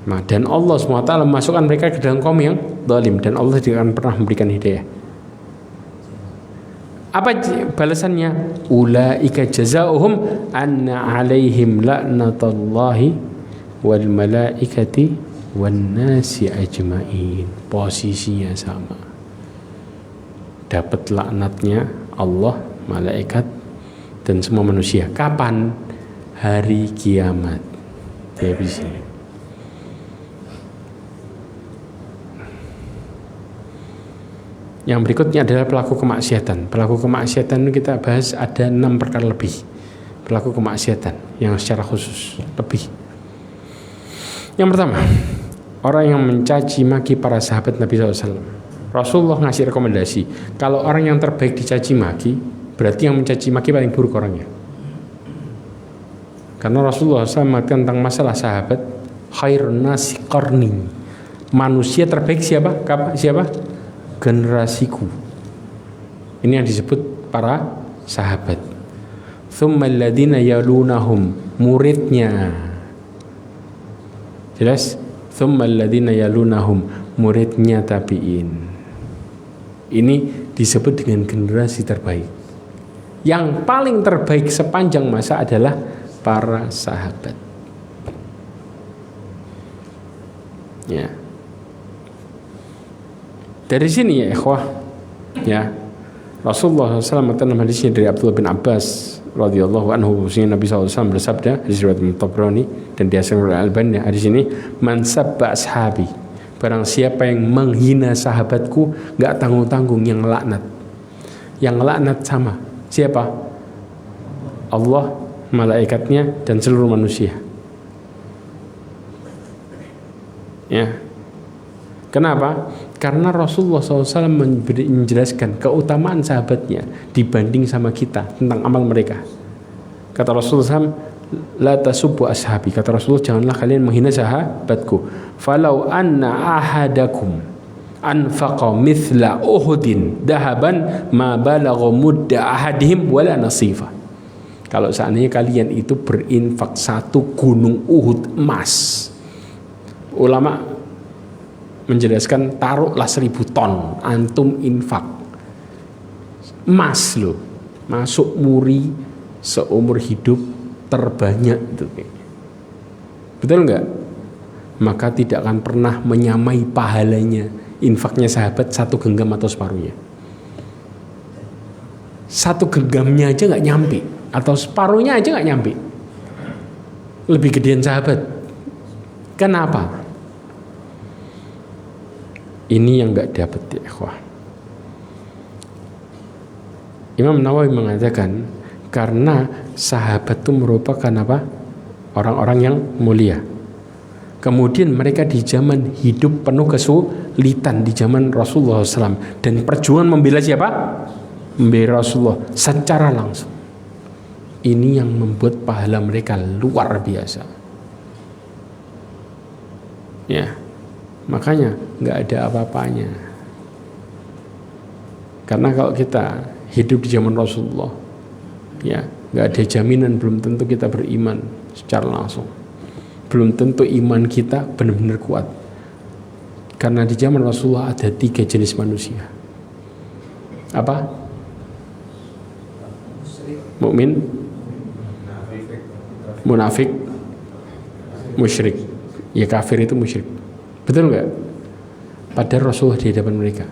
Nah, dan Allah SWT memasukkan mereka ke dalam kaum yang zalim, dan Allah tidak akan pernah memberikan hidayah. Apa balasannya? Ulaika jazaohum anna alaihim la'natullahi wal malaikati wan nasi ajmain. Posisinya sama, dapat laknatnya Allah, malaikat, dan semua manusia. Kapan? Hari kiamat. Dia bisa. Yang berikutnya adalah pelaku kemaksiatan. Pelaku kemaksiatan itu kita bahas ada 6 perkara lebih. Pelaku kemaksiatan yang secara khusus lebih. Yang pertama, orang yang mencaci maki para sahabat Nabi SAW. Rasulullah ngasih rekomendasi, kalau orang yang terbaik dicaci maki, berarti yang mencaci maki paling buruk orangnya. Karena Rasulullah SAW mengatakan tentang masalah sahabat, khairun nasi qarni. Manusia terbaik siapa? Siapa? Generasiku. Ini yang disebut para sahabat. Tsummal ladzina yalunahum, muridnya. Jelas? Tsummal ladzina yalunahum, muridnya tabi'in. Ini disebut dengan generasi terbaik. Yang paling terbaik sepanjang masa adalah para sahabat. Ya. Dari sini ya ikhwah, ya, Rasulullah SAW dalam hadisnya dari Abdullah bin Abbas radhiyallahu anhu, Nabi SAW bersabda, hadis riwayat Tabrani dan dihasankan oleh Al-Albani, hadis ini, man sabba ashabi, barang siapa yang menghina sahabatku, enggak tanggung-tanggung yang laknat. Yang laknat sama siapa? Allah, malaikatnya, dan seluruh manusia. Ya. Kenapa? Karena Rasulullah SAW menjelaskan keutamaan sahabatnya dibanding sama kita tentang amal mereka. Kata Rasulullah SAW, la tasubbu ashabi. Kata Rasulullah, janganlah kalian menghina sahabatku. Falau anna ahadakum anfaqa mithla uhudin dahaban ma balagha mudda ahadihim wala nasifa. Kalau seandainya kalian itu berinfak 1 gunung Uhud emas, ulama menjelaskan taruhlah 1000 ton antum infak emas loh, masuk muri seumur hidup terbanyak itu, betul nggak? Maka tidak akan pernah menyamai pahalanya infaknya sahabat 1 genggam atau separuhnya. 1 genggamnya aja nggak nyampe, atau separuhnya aja nggak nyampe, lebih gedean sahabat. Kenapa? Ini yang nggak dapat ya ikhwah. Imam Nawawi mengatakan karena sahabat itu merupakan apa? Orang-orang yang mulia. Kemudian mereka di zaman hidup penuh kesulitan di zaman Rasulullah SAW, dan perjuangan membela siapa? Membela Rasulullah secara langsung. Ini yang membuat pahala mereka luar biasa. Ya, makanya nggak ada apa-apanya. Karena kalau kita hidup di zaman Rasulullah, ya nggak ada jaminan, belum tentu kita beriman secara langsung. Belum tentu iman kita benar-benar kuat. Karena di zaman Rasulullah ada 3 jenis manusia. Apa? Mukmin, munafik, musyrik. Ya kafir itu musyrik. Betul nggak? Padahal Rasulullah di hadapan mereka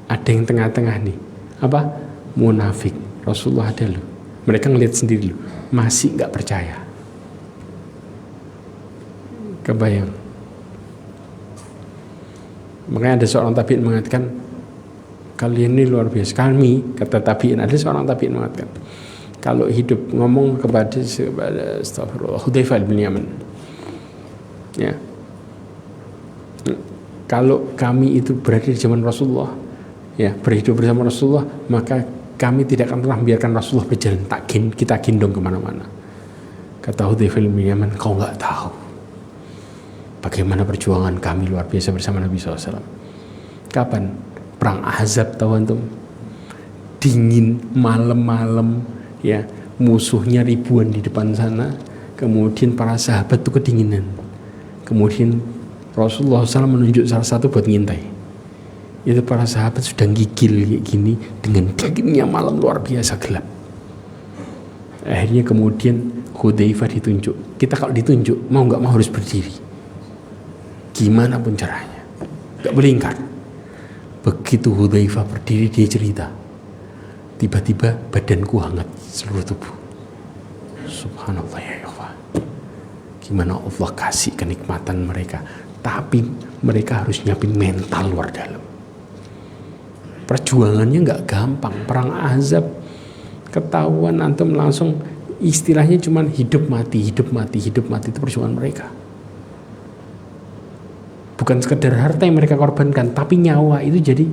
ada yang tengah-tengah nih. Apa? Munafik. Rasulullah ada loh. Mereka ngelihat sendiri loh, masih nggak percaya. Kebayang. Makanya ada seorang tabi'in mengatakan, kalian ini luar biasa. Kami, kata tabi'in, ada seorang tabi'in mengatakan, kalau hidup ngomong kepada astagfirullah, Hudzaifah bin Yaman, ya, kalau kami itu berada di zaman Rasulullah, ya, berhidup bersama Rasulullah, maka kami tidak akan pernah membiarkan Rasulullah berjalan, kita gendong kemana-mana. Kata Hudzaifah bin Yaman, kau nggak tahu bagaimana perjuangan kami luar biasa bersama Nabi SAW. Kapan? Perang Ahzab, tahu antum? Dingin malam-malam, ya, musuhnya ribuan di depan sana, kemudian para sahabat tuh kedinginan, kemudian Rasulullah SAW menunjuk salah satu buat ngintai. Itu para sahabat sudah gigil kayak gini dengan dinginnya malam luar biasa gelap. Akhirnya kemudian Hudzaifah ditunjuk. Kita kalau ditunjuk mau nggak mau harus berdiri, gimana pun caranya, nggak boleh ingkar. Begitu Hudzaifah berdiri, dia cerita, tiba-tiba badanku hangat seluruh tubuh. Subhanallah ya Allah. Gimana Allah kasih kenikmatan mereka, tapi mereka harus nyiapin mental luar dalam. Perjuangannya nggak gampang. Perang Ahzab ketahuan antum langsung, istilahnya cuman hidup mati itu perjuangan mereka. Bukan sekedar harta yang mereka korbankan, tapi nyawa itu jadi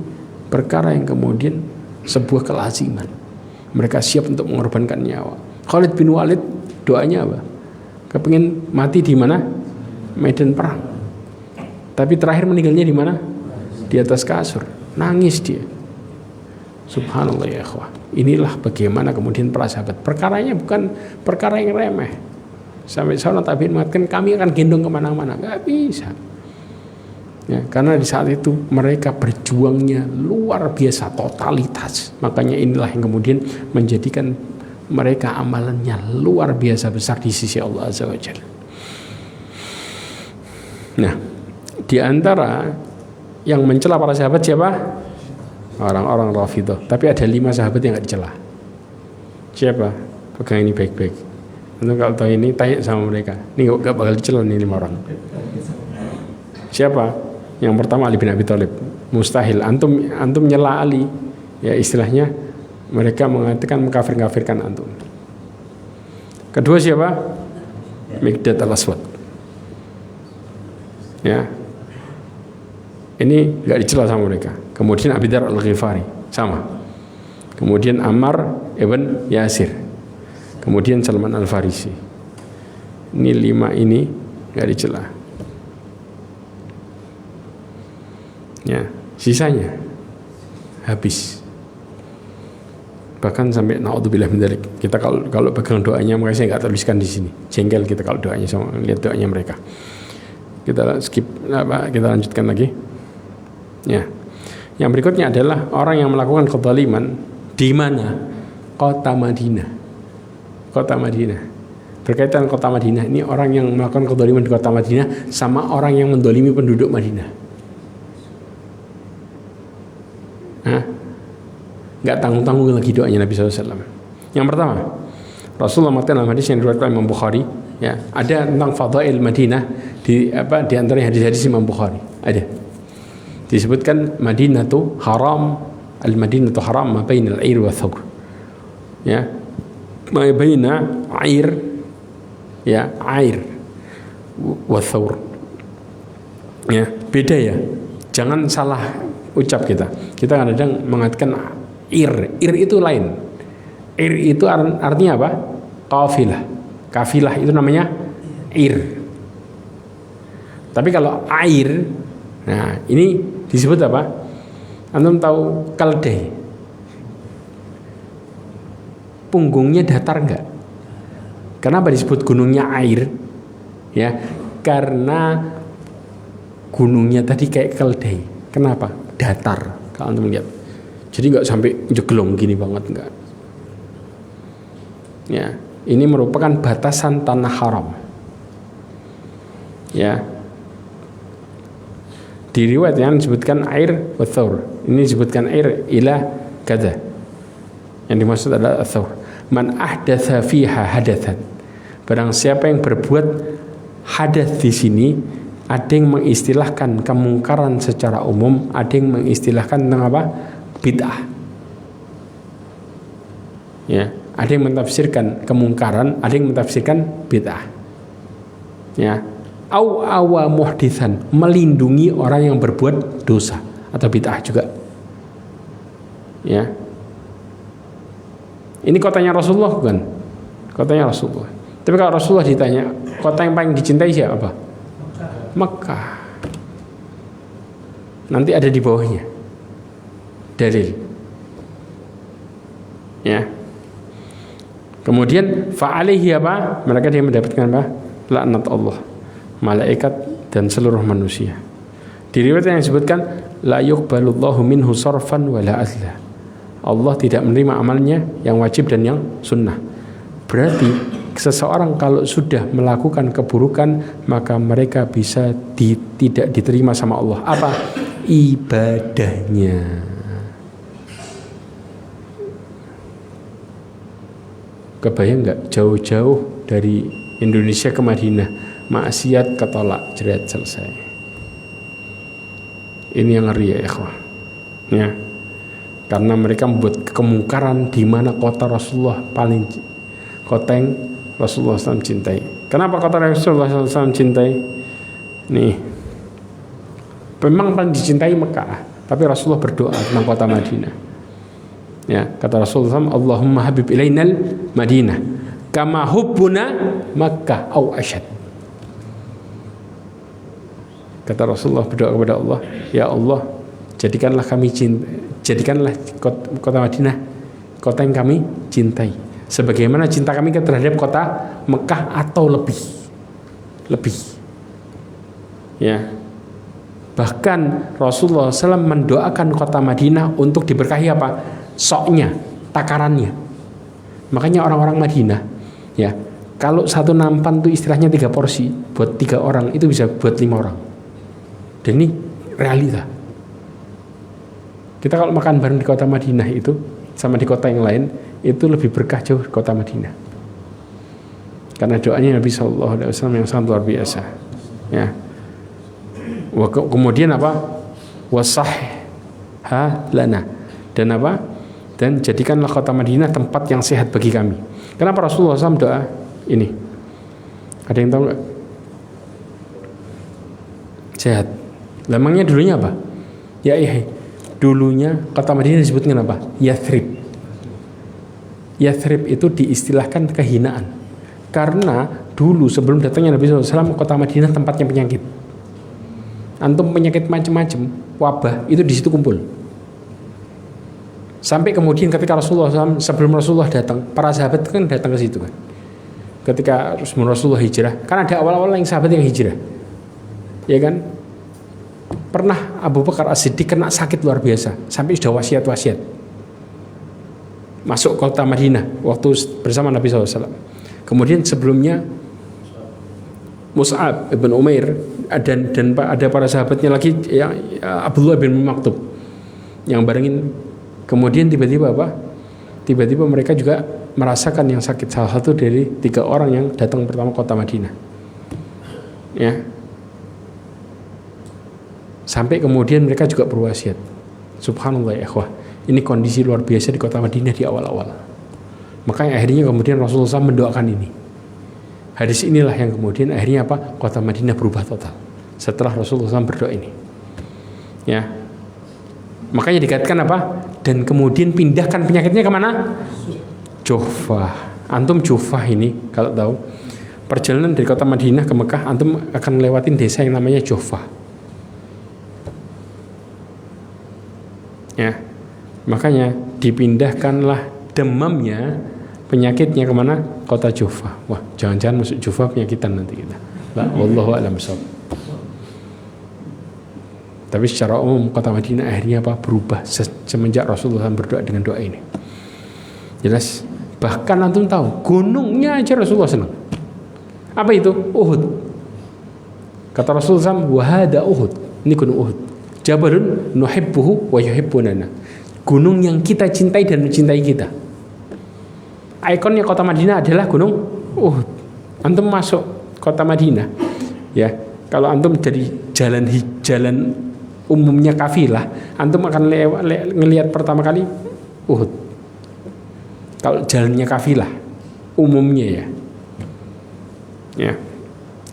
perkara yang kemudian sebuah kelaziman. Mereka siap untuk mengorbankan nyawa. Khalid bin Walid doanya apa? Kepingin mati di mana? Medan perang. Tapi terakhir meninggalnya di mana? Di atas kasur. Nangis dia. Subhanallah ya ikhwah. Inilah bagaimana kemudian para sahabat. Perkaranya bukan perkara yang remeh. Sampai seorang tabi'in mengatakan, kami akan gendong kemana-mana. Gak bisa. Ya, karena di saat itu mereka berjuangnya luar biasa, totalitas. Makanya inilah yang kemudian menjadikan mereka amalannya luar biasa besar di sisi Allah Azza wa Jalla. Nah, di antara yang mencela para sahabat siapa? Orang-orang Rafidhah. Tapi ada 5 sahabat yang gak dicela. Siapa? Pegang ini baik-baik. Untuk kalau tahu ini, tanya sama mereka. Ini gak bakal dicela nih 5 orang. Siapa? Yang pertama Ali bin Abi Thalib. Mustahil. Antum nyela Ali. Ya istilahnya mereka mengatakan mengkafir-kafirkan antum. Kedua siapa? Miqdad al-Aswad. Ya. Ini gak dicela sama mereka. Kemudian Abi Dzar al-Ghifari sama. Kemudian Ammar ibn Yasir. Kemudian Salman al-Farisi. Ini 5 ini gak dicela. Ya, sisanya habis. Bahkan sampai naudzubillah min dzalik. Kita kalau pegang doanya, makanya saya nggak tuliskan di sini. Jengkel kita kalau doanya sama lihat doanya mereka. Kita skip kita lanjutkan lagi. Ya. Yang berikutnya adalah orang yang melakukan kezaliman di mana? Kota Madinah. Kota Madinah. Berkaitan kota Madinah, ini orang yang melakukan kezaliman di kota Madinah sama orang yang mendolimi penduduk Madinah. Nggak tanggung-tanggung lagi doanya Nabi SAW. Yang pertama, Rasulullah mengatakan dalam hadis yang diriwayatkan Imam Bukhari, ya, ada tentang fadail Madinah di antara hadis-hadis Imam Bukhari. Ada disebutkan Madinah tu haram, al-Madinah tu haram ma baina al-air wa thawr. Ya, ma baina air, ya, air wa thawr. Ya, beda ya. Jangan salah ucap kita. Kita kadang mengatakan ir itu lain. Ir itu artinya apa? Kafilah. Kafilah itu namanya ir. Tapi kalau air, nah ini disebut apa? Antum tahu keledai? Punggungnya datar enggak? Kenapa disebut gunungnya air? Ya, karena gunungnya tadi kayak keledai. Kenapa? Datar. Kalau antum lihat. Jadi nggak sampai jeglong gini banget, enggak. Ya, ini merupakan batasan tanah haram. Ya. Di riwayat yang disebutkan air wa thawr. Ini disebutkan air ila kada. Yang dimaksud adalah thawr. Man ahdatsa fiha hadatsan. Barang siapa yang berbuat hadas di sini, ada yang mengistilahkan kemungkaran secara umum, ada yang mengistilahkan tentang apa? Bid'ah. Ya, ada yang mentafsirkan kemungkaran, ada yang mentafsirkan bid'ah. Ya, au awa muhditsan, melindungi orang yang berbuat dosa atau bid'ah juga. Ya. Ini kotanya Rasulullah bukan? Kotanya Rasulullah. Tapi kalau Rasulullah ditanya, kota yang paling dicintai siapa? Mekah. Nanti ada di bawahnya dalil. Ya. Kemudian fa'alaihi apa? Mereka dia mendapatkan apa? Laknat Allah, malaikat dan seluruh manusia. Di riwayat yang disebutkan la yuqbalullahu minhu sarfan wala adla. Allah tidak menerima amalnya yang wajib dan yang sunnah. Berarti seseorang kalau sudah melakukan keburukan, maka mereka bisa tidak diterima sama Allah. Apa? Ibadahnya. Kebayang nggak jauh-jauh dari Indonesia ke Madinah, maksiat ketolak, jerat selesai. Ini yang ngeri ya ikhwah. Ya. Karena mereka membuat kemungkaran di mana kota Rasulullah paling, kota yang Rasulullah SAW cintai. Kenapa kota Rasulullah SAW cintai? Nih, memang paling dicintai Mekah, tapi Rasulullah berdoa tentang kota Madinah. Ya, kata Rasulullah SAW, Allahumma habib ilainal Madinah kama hubbuna Makkah au asyad. Kata Rasulullah berdoa kepada Allah, ya Allah, jadikanlah kota Madinah kota yang kami cintai sebagaimana cinta kami terhadap kota Mekah atau lebih. Ya. Bahkan Rasulullah SAW mendoakan kota Madinah untuk diberkahi apa? Soknya, takarannya. Makanya orang-orang Madinah, ya, kalau satu nampan itu istilahnya 3 porsi, buat 3 orang itu bisa buat 5 orang. Dan ini realita. Kita kalau makan bareng di kota Madinah itu sama di kota yang lain itu lebih berkah jauh di kota Madinah. Karena doanya Nabi SAW yang sangat luar biasa. Ya. Kemudian apa? Wasahha lana. Dan apa? Dan jadikanlah kota Madinah tempat yang sehat bagi kami. Kenapa Rasulullah SAW doa ini? Ada yang tahu nggak? Sehat. Lemangnya dulunya apa? Ya iya. Dulunya kota Madinah disebutkan apa? Yathrib. Yathrib itu diistilahkan kehinaan. Karena dulu sebelum datangnya Nabi SAW, kota Madinah tempatnya penyakit. Antum penyakit macam-macam, wabah itu di situ kumpul. Sampai kemudian ketika Rasulullah SAW, sebelum Rasulullah datang, para sahabat kan datang ke situ kan. Ketika Rasulullah hijrah, kan ada awal-awal yang sahabat yang hijrah, ya kan? Pernah Abu Bakar As-Siddiq kena sakit luar biasa, sampai sudah wasiat-wasiat masuk kota Madinah waktu bersama Nabi SAW. Kemudian sebelumnya Mus'ab ibn Umair dan ada para sahabatnya lagi yang Abdullah bin Maktub yang barengin. Kemudian tiba-tiba apa? Tiba-tiba mereka juga merasakan yang sakit, salah satu dari 3 orang yang datang pertama kota Madinah. Ya. Sampai kemudian mereka juga berwasiat. Subhanallah ya ikhwah. Ini kondisi luar biasa di kota Madinah di awal-awal. Makanya akhirnya kemudian Rasulullah SAW mendoakan ini. Hadis inilah yang kemudian akhirnya apa? Kota Madinah berubah total setelah Rasulullah SAW berdoa ini. Ya. Makanya dikatakan apa? Dan kemudian pindahkan penyakitnya kemana? Juhfah. Antum Juhfah ini kalau tahu perjalanan dari kota Madinah ke Mekah, antum akan lewatin desa yang namanya Juhfah. Ya, makanya dipindahkanlah demamnya, penyakitnya kemana? Kota Juhfah. Wah, jangan-jangan masuk Juhfah penyakitan nanti kita. Wallahu a'lam bishawab. Tapi secara umum kota Madinah akhirnya apa? Berubah semenjak Rasulullah berdoa dengan doa ini. Jelas. Bahkan antum tahu gunungnya aja Rasulullah senang. Apa itu? Uhud. Kata Rasulullah SAW, wahada Uhud. Ini gunung Uhud. Jabalun nuhibbuhu wa yuhibbunana. Gunung yang kita cintai dan mencintai kita. Ikonnya kota Madinah adalah gunung Uhud. Antum masuk kota Madinah, ya. Kalau antum dari jalan umumnya kafilah, antum akan ngelihat pertama kali Uhud. Kalau jalannya kafilah umumnya ya,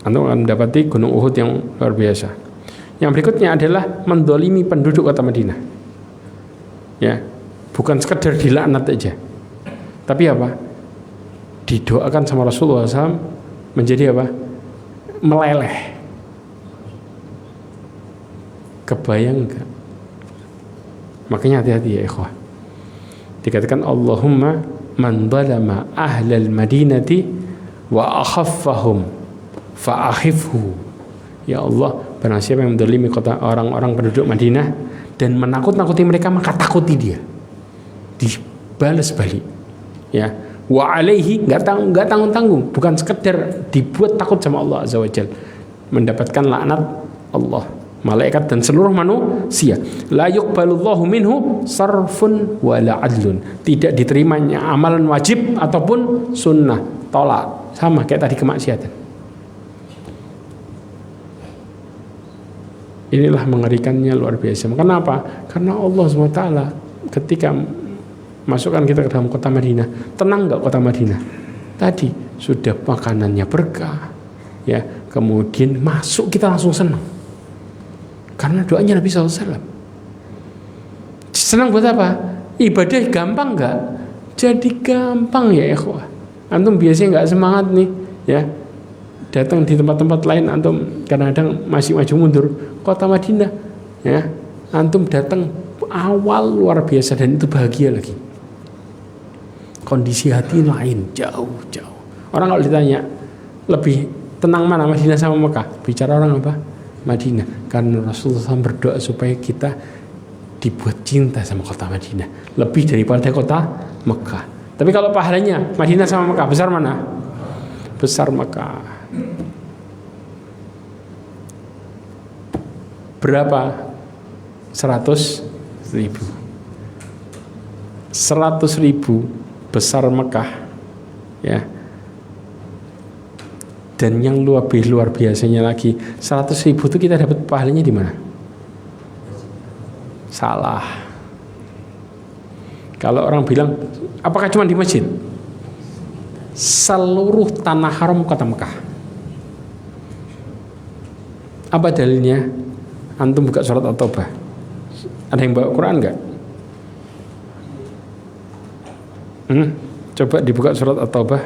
antum akan mendapati gunung Uhud yang luar biasa. Yang berikutnya adalah mendolimi penduduk kota Madinah. Ya, bukan sekedar dilaknat aja, tapi apa? Didoakan sama Rasulullah SAW menjadi apa? Meleleh. Kebayang enggak? Makanya hati-hati ya ikhwah. Dikatakan Allahumma man zalama ahlal madinati wa akhaffahum fa akhifhu. Ya Allah, barang siapa yang mendolimi kota orang-orang penduduk Madinah dan menakut-nakuti mereka, maka takuti dia. Dibalas balik. Ya. Wa alaihi, enggak tanggung-tanggung, bukan sekedar dibuat takut sama Allah Azza wa Jalla, mendapatkan laknat Allah, malaikat dan seluruh manusia. La yuqbalullahu minhu sarfun wala adlun. Tidak diterimanya amalan wajib ataupun sunnah, tolak. Sama kayak tadi kemaksiatan. Inilah mengerikannya luar biasa. Kenapa? Karena Allah SWT ketika masukkan kita ke dalam kota Madinah, tenang enggak kota Madinah? Tadi sudah makanannya berkah, ya. Kemudian masuk kita langsung senang. Karena doanya Nabi SAW. Senang buat apa? Ibadah gampang enggak? Jadi gampang ya ikhwah. Antum biasanya enggak semangat nih, ya. Datang di tempat-tempat lain antum kadang-kadang masih maju mundur. Kota Madinah, ya. Antum datang awal luar biasa dan itu bahagia lagi. Kondisi hati lain jauh-jauh. Orang kalau ditanya lebih tenang mana Madinah sama Mekah, bicara orang apa? Madinah. Karena Rasulullah SAW berdoa supaya kita dibuat cinta sama kota Madinah lebih daripada kota Mekah. Tapi kalau pahalanya Madinah sama Mekah, besar mana? Besar Mekah. Berapa? 100.000. 100.000 besar Mekah, ya. Dan yang lebih luar biasanya lagi, 100.000 itu kita dapat pahalanya di mana? Salah. Kalau orang bilang, apakah cuma di masjid? Seluruh tanah haram kota Mekah. Apa dalilnya? Antum buka surat At-Taubah. Ada yang bawa Quran enggak? Coba dibuka surat At-Taubah.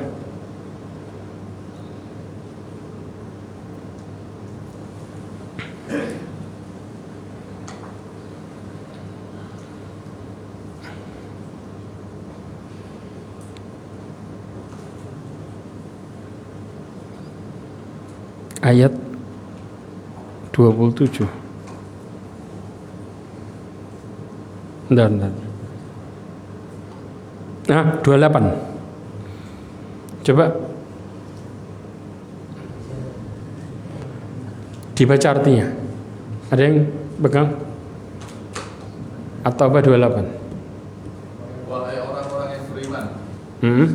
ayat 27. Bentar. Nah, 28. Coba dibaca artinya. Ada yang pegang? Atau apa 28? Wahai orang-orang yang beriman,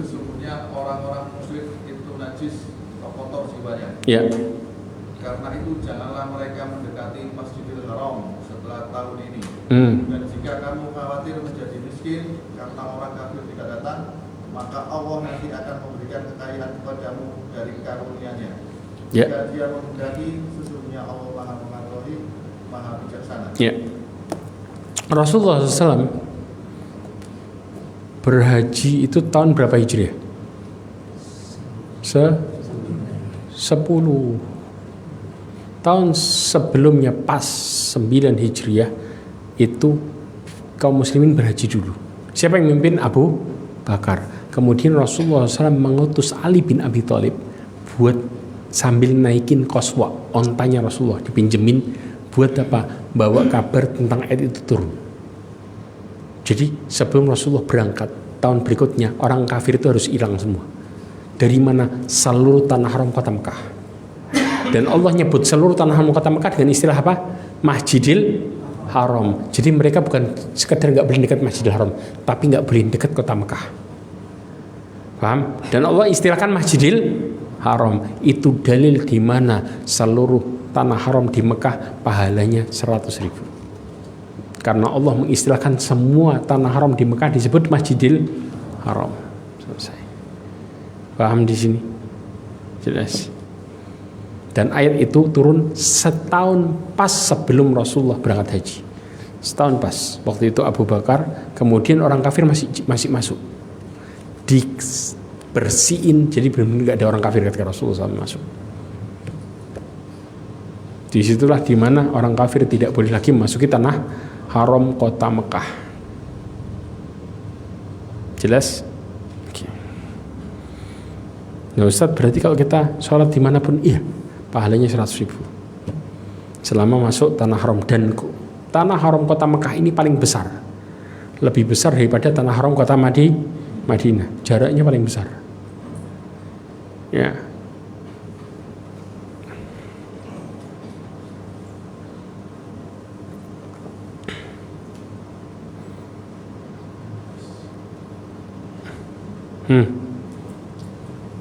sesungguhnya orang-orang musyrik itu najis atau kotor jiwanya. Ya. Karena itu janganlah mereka mendekati Masjidil Haram setelah tahun ini. Dan jika kamu khawatir menjadi miskin karena orang kafir tidak datang, maka Allah nanti akan memberikan kekayaan kepadamu dari karunia-Nya. Jika Dia menghendaki, sesungguhnya Allah Maha Mengetahui, Maha Bijaksana. Ya. Rasulullah SAW berhaji itu tahun berapa Hijriah? 10 tahun sebelumnya, pas 9 Hijriah itu kaum muslimin berhaji dulu. Siapa yang memimpin? Abu Bakar. Kemudian Rasulullah SAW mengutus Ali bin Abi Thalib buat sambil naikin qaswa, ontanya Rasulullah dipinjemin buat apa? Bawa kabar tentang ayat itu turun. Jadi sebelum Rasulullah berangkat tahun berikutnya, orang kafir itu harus hilang semua. Dari mana? Seluruh tanah haram kota Mekah. Dan Allah nyebut seluruh tanah haram kota Mekah dengan istilah apa? Masjidil Haram. Jadi mereka bukan sekedar nggak boleh dekat Masjidil Haram, tapi nggak boleh dekat kota Mekah. Paham? Dan Allah istilahkan Masjidil Haram. Itu dalil di mana seluruh tanah haram di Mekah pahalanya 100.000. Karena Allah mengistilahkan semua tanah haram di Mekah disebut Masjidil Haram. Selesai. Paham di sini? Jelas. Dan ayat itu turun setahun pas sebelum Rasulullah berangkat haji. Setahun pas. Waktu itu Abu Bakar, kemudian orang kafir masih masuk. Dibersihin, jadi benar-benar nggak ada orang kafir ketika Rasulullah SAW masuk. Disitulah dimana orang kafir tidak boleh lagi memasuki tanah haram kota Mekah. Jelas? Oke. Nah Ustaz, berarti kalau kita sholat dimanapun, iya, pahalanya 100.000 selama masuk tanah haram. Dan tanah haram kota Mekah ini paling besar, lebih besar daripada tanah haram kota Madinah. Jaraknya paling besar. Ya.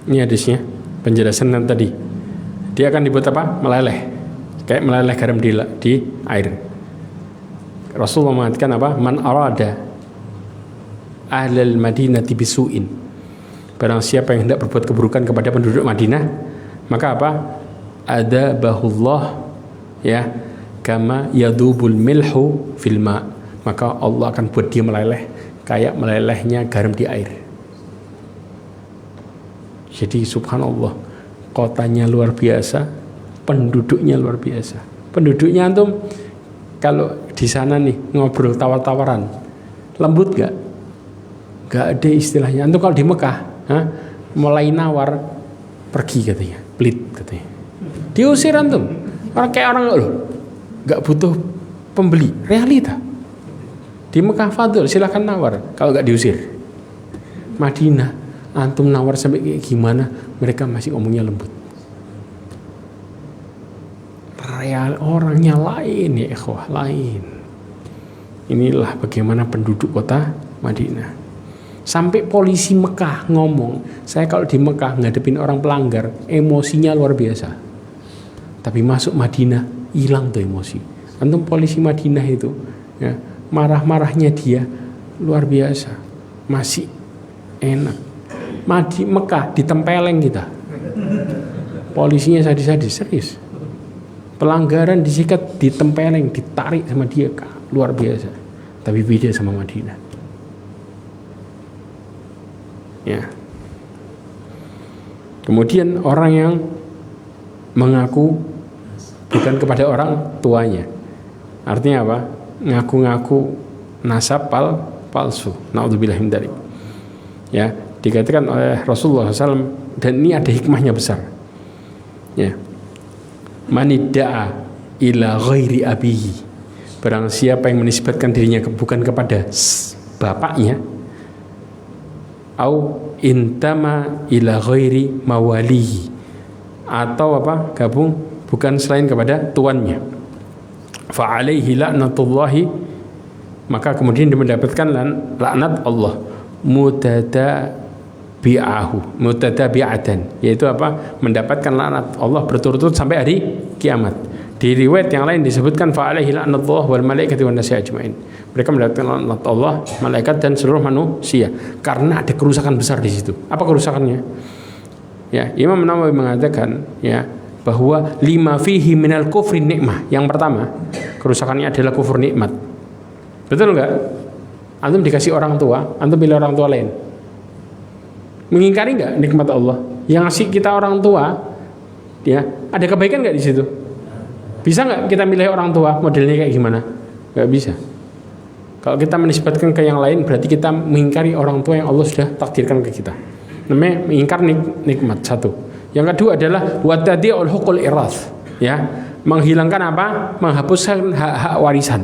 Ini hadisnya, penjelasan yang tadi. Dia akan dibuat apa? Meleleh. Kayak meleleh garam di air. Rasulullah mengatakan apa? Man arada ahlal madinati bisu'in. Barang siapa yang hendak berbuat keburukan kepada penduduk Madinah, maka apa? Adabahullah, ya, kama yadubul milhu fil ma. Maka Allah akan buat dia meleleh kayak melelehnya garam di air. Jadi subhanallah, kotanya luar biasa, penduduknya luar biasa. Penduduknya antum kalau di sana nih ngobrol tawar-tawaran, lembut gak? Gak ada istilahnya. Antum kalau di Mekah, mulai nawar, pergi katanya, pelit katanya. Diusir antum. Orang loh, gak butuh pembeli, realita. Di Mekah fadl, silahkan nawar kalau gak diusir. Madinah, antum nawar sampai kayak gimana, mereka masih ngomongnya lembut. Real orangnya lain ya ikhwah, lain. Inilah bagaimana penduduk kota Madinah. Sampai polisi Mekah ngomong, saya kalau di Mekah ngadepin orang pelanggar, emosinya luar biasa. Tapi masuk Madinah, hilang tuh emosi. Antum polisi Madinah itu, ya, marah-marahnya dia luar biasa, masih enak. Mekah ditempeleng kita, polisinya sadis-sadis, serius. Pelanggaran disikat, ditempeleng, ditarik sama dia, luar biasa. Tapi beda sama Madinah. Ya. Kemudian orang yang mengaku bukan kepada orang tuanya, artinya apa? Ngaku-ngaku nasab palsu. Naudzubillah min dzalik. Ya, dikatakan oleh Rasulullah SAW, dan ini ada hikmahnya besar. Ya. Manidda'a ila ghairi abihi, barang siapa yang menisbatkan dirinya bukan kepada bapaknya, au intama ila ghairi mawalihi, atau apa, gabung bukan selain kepada tuannya, fa alaihi la'natullahi, maka kemudian dia mendapatkan laknat Allah, mutatabi'atan, yaitu apa, mendapatkan laknat Allah berturut-turut sampai hari kiamat. Di riwayat yang lain disebutkan fa alaihi la'natullah wal malaikati wan nasi ajmain, mereka mendapatkan laknat Allah, malaikat dan seluruh manusia, karena ada kerusakan besar di situ. Apa kerusakannya? Ya, Imam Nawawi mengatakan ya bahwa lima fihi minal kufri nikmah. Yang pertama, kerusakannya adalah kufur nikmat. Betul enggak? Antum dikasih orang tua, antum pilih orang tua lain. Mengingkari enggak nikmat Allah? Yang ngasih kita orang tua, ya, ada kebaikan enggak di situ? Bisa enggak kita milih orang tua modelnya kayak gimana? Enggak bisa. Kalau kita menisbatkan ke yang lain, berarti kita mengingkari orang tua yang Allah sudah takdirkan ke kita. Namanya mengingkar nikmat, satu. Yang kedua adalah watadi'ul huququl irath, ya, menghilangkan apa? Menghapuskan hak-hak warisan.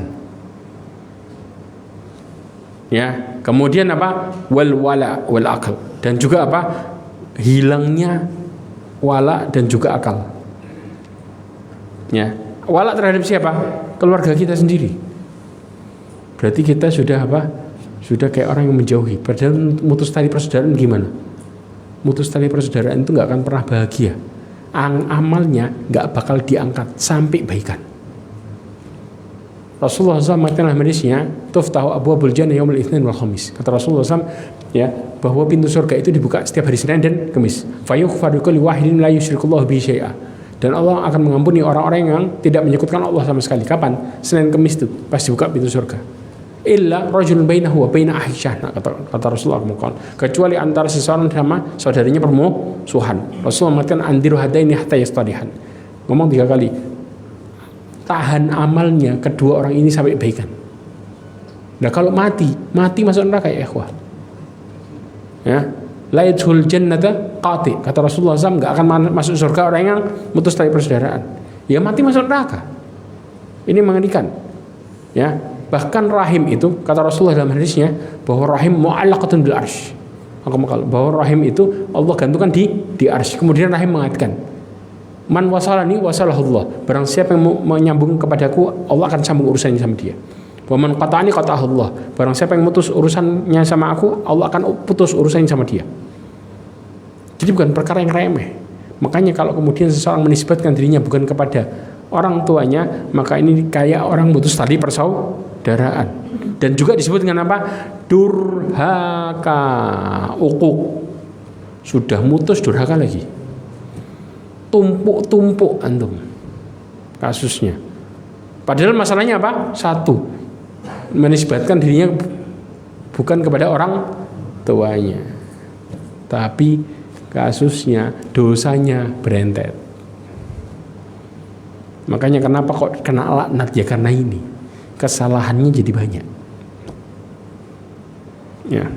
Ya, kemudian apa? Wal wala wal akal, dan juga apa? Hilangnya wala dan juga akal. Ya, wala terhadap siapa? Keluarga kita sendiri. Berarti kita sudah apa? Sudah kayak orang yang menjauhi. Padahal mutus tali persaudaraan gimana? Mutus tali persaudaraan itu nggak akan pernah bahagia. Amalnya nggak bakal diangkat sampai baikan. Rasulullah SAW mengatakan hadisnya, tuftahu abwabul jannah yaumul itsnin wal khamis. Kata Rasulullah SAW, ya, bahwa pintu surga itu dibuka setiap hari Senin dan Kamis. Fayughfaru likulli wahidin la yusyrikullahu bihi syai'a. Dan Allah akan mengampuni orang-orang yang tidak menyekutukan Allah sama sekali. Kapan? Senin Kamis itu pas dibuka pintu surga. Illa rajulun bainahu wa baina Aisyah, kata Rasulullah, kecuali antara seseorang sama saudarinya permusuhan. Rasulullah mengatakan andiru hadaini hatta yastalihan. Ngomong 3 kali. Tahan amalnya kedua orang ini sampai baikan. Nah, kalau mati masuk neraka ya ikhwah. Ya, la yadkhul jannata qati. Kata Rasulullah SAW, enggak akan masuk surga orang yang mutus tali persaudaraan. Ya, mati masuk neraka. Ini mengerikan. Ya. Bahkan rahim itu, kata Rasulullah dalam hadisnya, bahwa rahim mu'allaqatun bil arsy. Bahwa rahim itu Allah gantungkan di arsy. Kemudian rahim mengatakan, man wasalani wasalahullah. Barang siapa yang menyambung kepadaku, Allah akan sambung urusannya sama dia. Wa man qata'ani qata'ahullah. Barang siapa yang putus urusannya sama aku, Allah akan putus urusannya sama dia. Jadi bukan perkara yang remeh. Makanya kalau kemudian seseorang menisbatkan dirinya bukan kepada orang tuanya, maka ini kayak orang putus tali persaudaraan. Dan juga disebut dengan apa? Durhaka, uquq. Sudah mutus durhaka lagi. Tumpuk-tumpuk antum kasusnya. Padahal masalahnya apa? Satu, menisbatkan dirinya bukan kepada orang tuanya, tapi kasusnya, dosanya berentet. Makanya kenapa kok kena laknat? Ya karena ini kesalahannya jadi banyak. Ya.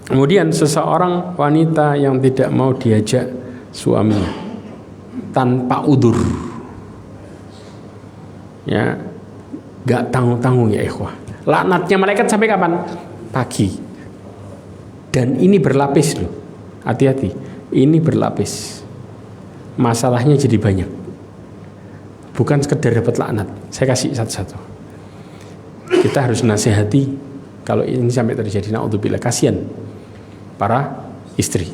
Kemudian seseorang wanita yang tidak mau diajak suaminya tanpa udur, ya, gak tanggung-tanggung ya ikhwah. Laknatnya malaikat sampai kapan? Pagi. Dan ini berlapis loh. Hati-hati. Ini berlapis. Masalahnya jadi banyak. Bukan sekedar dapat laknat. Saya kasih satu-satu. Kita harus nasihati kalau ini sampai terjadi. Na'udzubillah, kasihan para istri.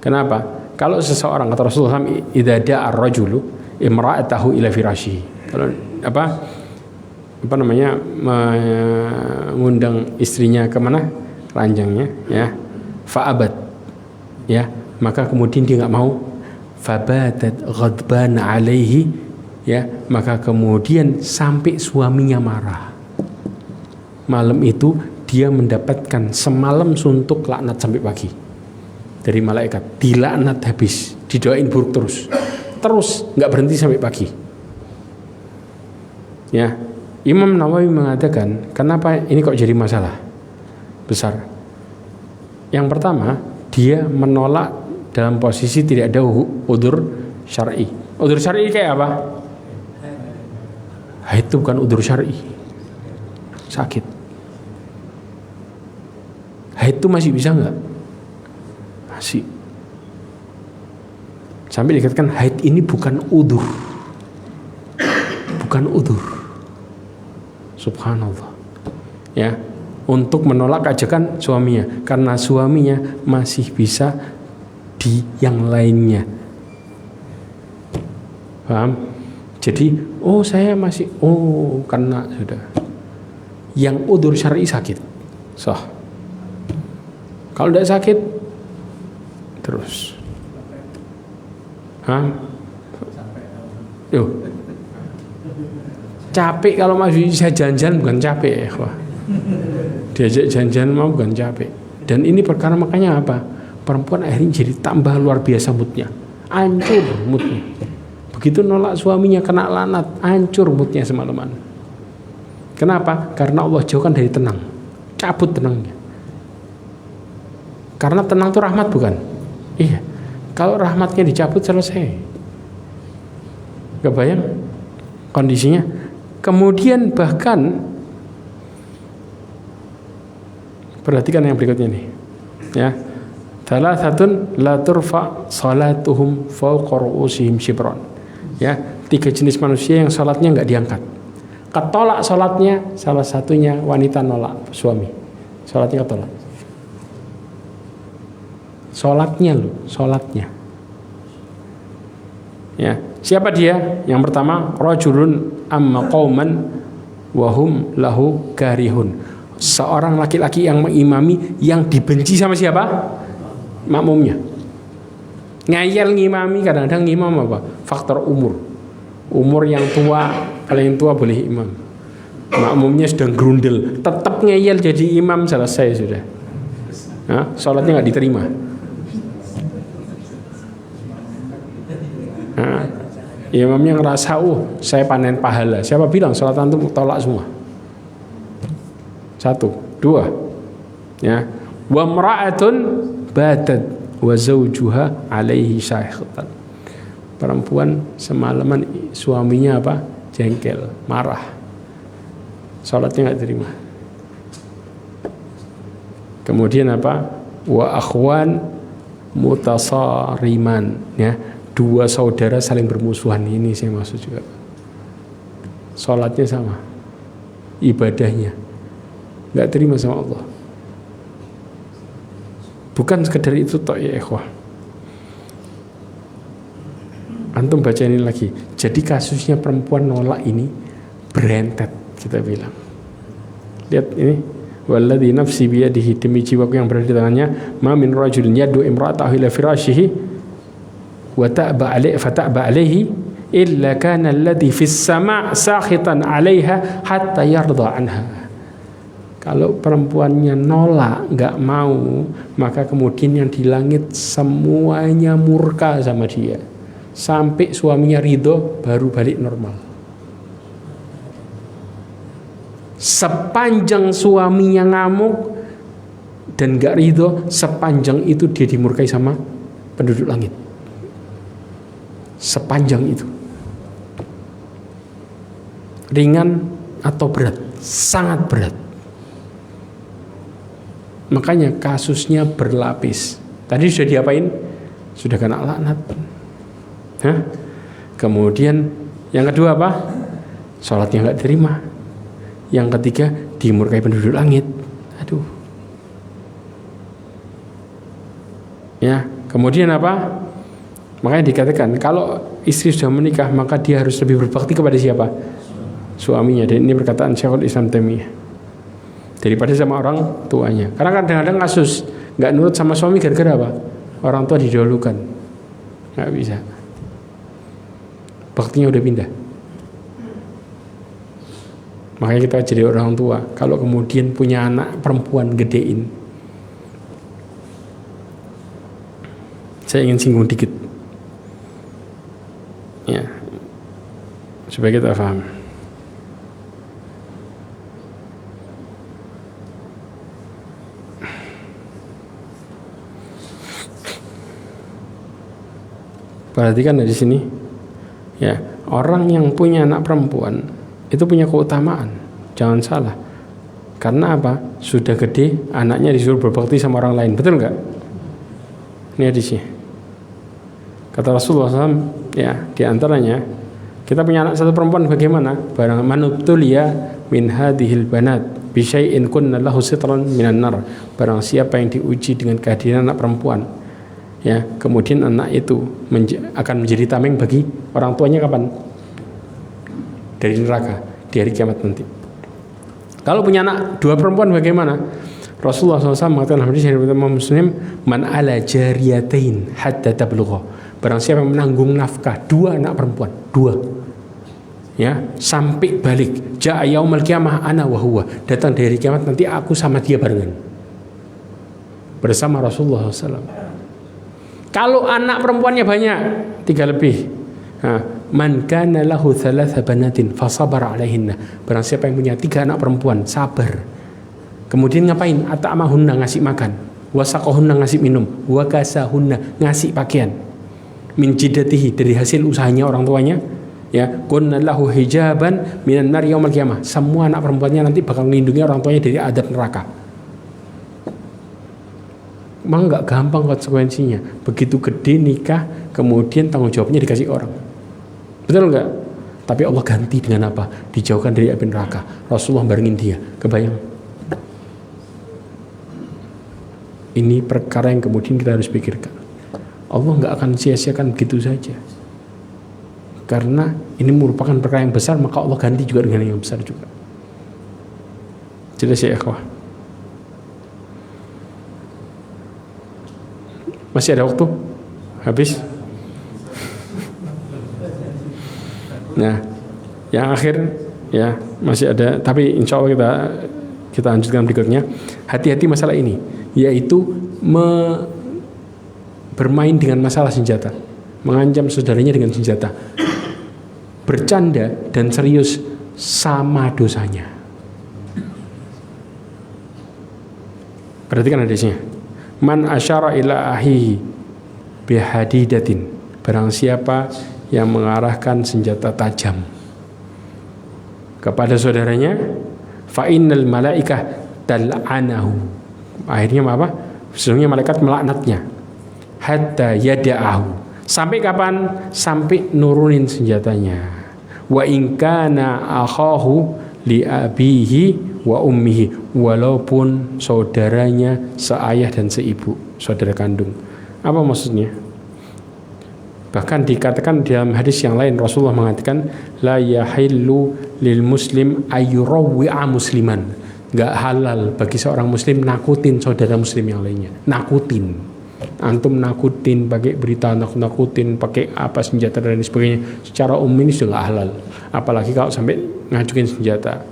Kenapa? Kalau seseorang, kata Rasulullah SAW, idza da'a ar-rajulu imra'atahu ila firashihi. Kalau mengundang istrinya kemana? Ranjangnya, ya. Fa'abat, ya, maka kemudian dia enggak mau. Fabatat ghadban 'alaihi, ya, maka kemudian sampai suaminya marah. Malam itu dia mendapatkan semalam suntuk laknat sampai pagi dari malaikat, dilaknat habis, didoain buruk terus nggak berhenti sampai pagi. Ya, Imam Nawawi mengatakan kenapa ini kok jadi masalah besar. Yang pertama, dia menolak dalam posisi tidak ada udzur syar'i. Udzur syar'i kayak apa? Haid itu bukan udzur syar'i. Sakit. Haid itu masih bisa nggak? Masih. Sampai dikatakan haid ini bukan udzur. Bukan udzur. Subhanallah. Ya, untuk menolak ajakan suaminya karena suaminya masih bisa di yang lainnya. Paham? Jadi, saya masih karena sudah. Yang udzur syar'i sakit. Sah. Kalau tidak sakit terus. Capek kalau masih bisa jalan-jalan bukan capek ya, wah. Diajak jalan-jalan mau bukan capek. Dan ini perkara makanya apa? Perempuan akhirnya jadi tambah luar biasa moodnya, hancur moodnya. Begitu nolak suaminya kena lanat, hancur moodnya semalaman. Kenapa? Karena Allah jauhkan dari tenang, cabut tenangnya. Karena tenang itu rahmat bukan? Iya. Kalau rahmatnya dicabut selesai. Kebayang kondisinya? Kemudian bahkan perhatikan yang berikutnya nih. Ya. Thalathatun la turfa salatuhum fawqa ru'usihim shibran. Ya, 3 jenis manusia yang salatnya enggak diangkat. Ketolak salatnya, salah satunya wanita nolak suami. Salatnya ketolak. Salatnya. Ya, siapa dia? Yang pertama, rajulun amma qauman wa hum lahu karihun. Seorang laki-laki yang mengimami yang dibenci sama siapa? Makmumnya. Ngayal ngimami, kadang-kadang ngimam apa? Faktor umur. Umur yang tua, paling tua boleh imam. Makmumnya sedang grundel, tetap ngayal jadi imam, selesai sudah. Salatnya nggak diterima. Imamnya ngerasa, saya panen pahala. Siapa bilang salat antum tolak semua? 1, 2. Ya. Wa mra'atun batat wa zawjuha alaihi syahiqatan. Perempuan semalaman suaminya apa? Jengkel, marah. Salatnya enggak terima. Kemudian apa? Wa akhwan mutasariman, ya. 2 saudara saling bermusuhan, ini saya maksud juga. Salatnya sama. Ibadahnya enggak terima sama Allah. Bukan sekedar itu toh ya ikhwah. Antum baca ini lagi. Jadi kasusnya perempuan nolak ini berentet, kita bilang. Lihat ini. Walladzi nafsi biyadihi, demi jiwaku yang berada di tangannya, ma min rajulin yad'u imra'atahu ila firashihi wa fata'ba alaihi illa kana alladhi fis sama' sakhitan 'alaiha hatta yarda anha. Kalau perempuannya nolak, enggak mau, maka kemudian yang di langit semuanya murka sama dia. Sampai suaminya ridho baru balik normal. Sepanjang suaminya ngamuk dan enggak ridho, sepanjang itu dia dimurkai sama penduduk langit. Sepanjang itu. Ringan atau berat? Sangat berat. Makanya kasusnya berlapis. Tadi sudah diapain? Sudah kena laknat. Kemudian yang kedua apa? Salatnya enggak terima. Yang ketiga dimurkai penduduk langit. Aduh. Ya, kemudian apa? Makanya dikatakan kalau istri sudah menikah maka dia harus lebih berbakti kepada siapa? Suaminya. Dan ini perkataan Syekhul Islam Taimiyah. Daripada sama orang tuanya. Karena kadang-kadang kasus nggak nurut sama suami gara-gara apa? Orang tua didahulukan. Nggak bisa. Baktinya udah pindah. Makanya kita jadi orang tua. Kalau kemudian punya anak perempuan gedein. Saya ingin singgung dikit. Ya. Supaya kita paham. Perhatikan di sini. Ya, orang yang punya anak perempuan itu punya keutamaan, jangan salah. Karena apa? Sudah gede, anaknya disuruh berbakti sama orang lain, betul nggak? Ini hadisnya. Kata Rasulullah SAW, ya, diantaranya kita punya anak satu perempuan bagaimana? Barang manubtuliya min hadhil banat bi syai'in kunna lahu sitran minan nar. Barang siapa yang diuji dengan kehadiran anak perempuan, ya, kemudian anak itu akan menjadi tameng bagi orang tuanya kapan? Dari neraka di hari kiamat nanti. Kalau punya anak dua perempuan bagaimana? Rasulullah SAW mengatakan dalam hadis dari Imam Muslim, man ala jariyatain hatta tablugha. Barang siapa yang menanggung nafkah dua anak perempuan, dua, ya, sampai balik, jaa yaumul qiyamah ana wa huwa, datang dari kiamat nanti aku sama dia barengan bersama Rasulullah SAW. Kalau anak perempuannya banyak, 3 lebih, man kana lahu thalatha banatin fasabar alaihinna. Barang siapa yang punya 3 anak perempuan, sabar. Kemudian ngapain? At'amahunna, ngasih makan, wasaqahunna, ngasih minum, wakasahunna, ngasih pakaian, min jidatihi, dari hasil usahanya orang tuanya, ya, kunna lahu hijaban minan nar yaumil qiyamah. Semua anak perempuannya nanti bakal melindungi orang tuanya dari adab neraka. Memang nggak gampang konsekuensinya. Begitu gede nikah, kemudian tanggung jawabnya dikasih orang, betul nggak? Tapi Allah ganti dengan apa? Dijauhkan dari api neraka. Rasulullah barengin dia. Kebayang? Ini perkara yang kemudian kita harus pikirkan. Allah nggak akan sia-siakan begitu saja. Karena ini merupakan perkara yang besar, maka Allah ganti juga dengan yang besar juga. Jelas ya ikhwah? Masih ada waktu? Habis? Nah, yang akhir, ya, masih ada, tapi insya Allah kita lanjutkan berikutnya. Hati-hati masalah ini, yaitu bermain dengan masalah senjata, mengancam saudaranya dengan senjata. Bercanda dan serius sama dosanya. Perhatikan hadisnya. Man asyara ila ahihi bihadidatin. Barang siapa yang mengarahkan senjata tajam kepada saudaranya, fa innal malaikah tal'anahu. Akhirnya apa? Sesungguhnya malaikat melaknatnya. Hatta yada'ahu. Sampai kapan? Sampai nurunin senjatanya. Wa in kana akhahu li abihi wa ummihi, walaupun saudaranya seayah dan seibu, saudara kandung. Apa maksudnya? Bahkan dikatakan dalam hadis yang lain, Rasulullah mengatakan la yahillu lil muslim ayyurawwi'a musliman. Enggak halal bagi seorang muslim nakutin saudara muslim yang lainnya. Nakutin. Antum nakutin pakai berita, nakutin pakai apa, senjata dan sebagainya, secara umum ini sudah nggak halal. Apalagi kalau sampai ngajukin senjata.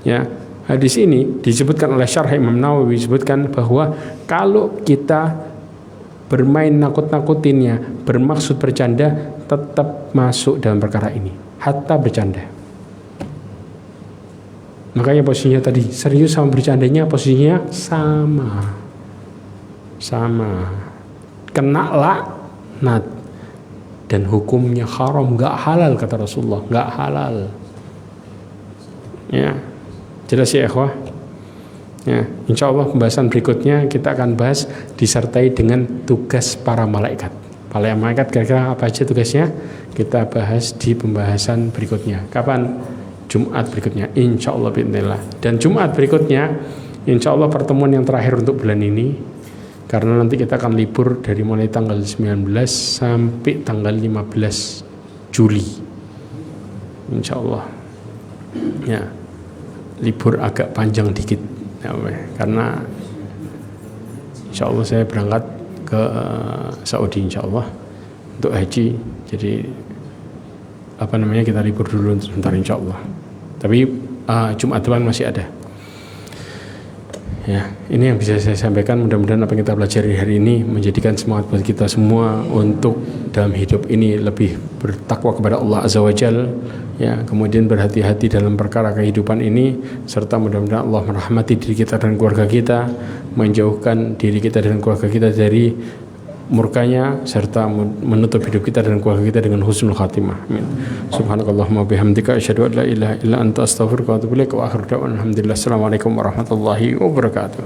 Ya, hadis ini disebutkan oleh Syarh Imam Nawawi, disebutkan bahwa kalau kita bermain nakut-nakutinnya bermaksud bercanda, tetap masuk dalam perkara ini, hatta bercanda. Makanya posisinya tadi serius sama bercandanya posisinya sama, kena laknat dan hukumnya haram, nggak halal kata Rasulullah, nggak halal. Ya, jelas ya ikhwah. Ya, insya Allah pembahasan berikutnya kita akan bahas disertai dengan tugas para malaikat. Para malaikat kira-kira apa aja tugasnya? Kita bahas di pembahasan berikutnya. Kapan? Jumat berikutnya, insya Allah bismillah. Dan Jumat berikutnya, insya Allah pertemuan yang terakhir untuk bulan ini. Karena nanti kita akan libur dari mulai tanggal 19 sampai tanggal 15 Juli, insya Allah. Ya, libur agak panjang dikit, ya, karena insya Allah saya berangkat ke Saudi insya Allah untuk haji. Jadi kita libur dulu sebentar insya Allah. Tapi Jumat depan masih ada. Ya, ini yang bisa saya sampaikan. Mudah-mudahan apa yang kita pelajari hari ini menjadikan semangat buat kita semua untuk dalam hidup ini lebih bertakwa kepada Allah Azza wa Jalla, ya, kemudian berhati-hati dalam perkara kehidupan ini, serta mudah-mudahan Allah merahmati diri kita dan keluarga kita, menjauhkan diri kita dan keluarga kita dari murkanya serta menutup hidup kita dan keluarga kita dengan husnul khatimah. Amin. Subhanakallahumma bihamdika asyhadu an la ilaha illa anta astaghfiruka wa atubu ilaik wa akhiru da'wana alhamdulillah. Assalamualaikum warahmatullahi wabarakatuh.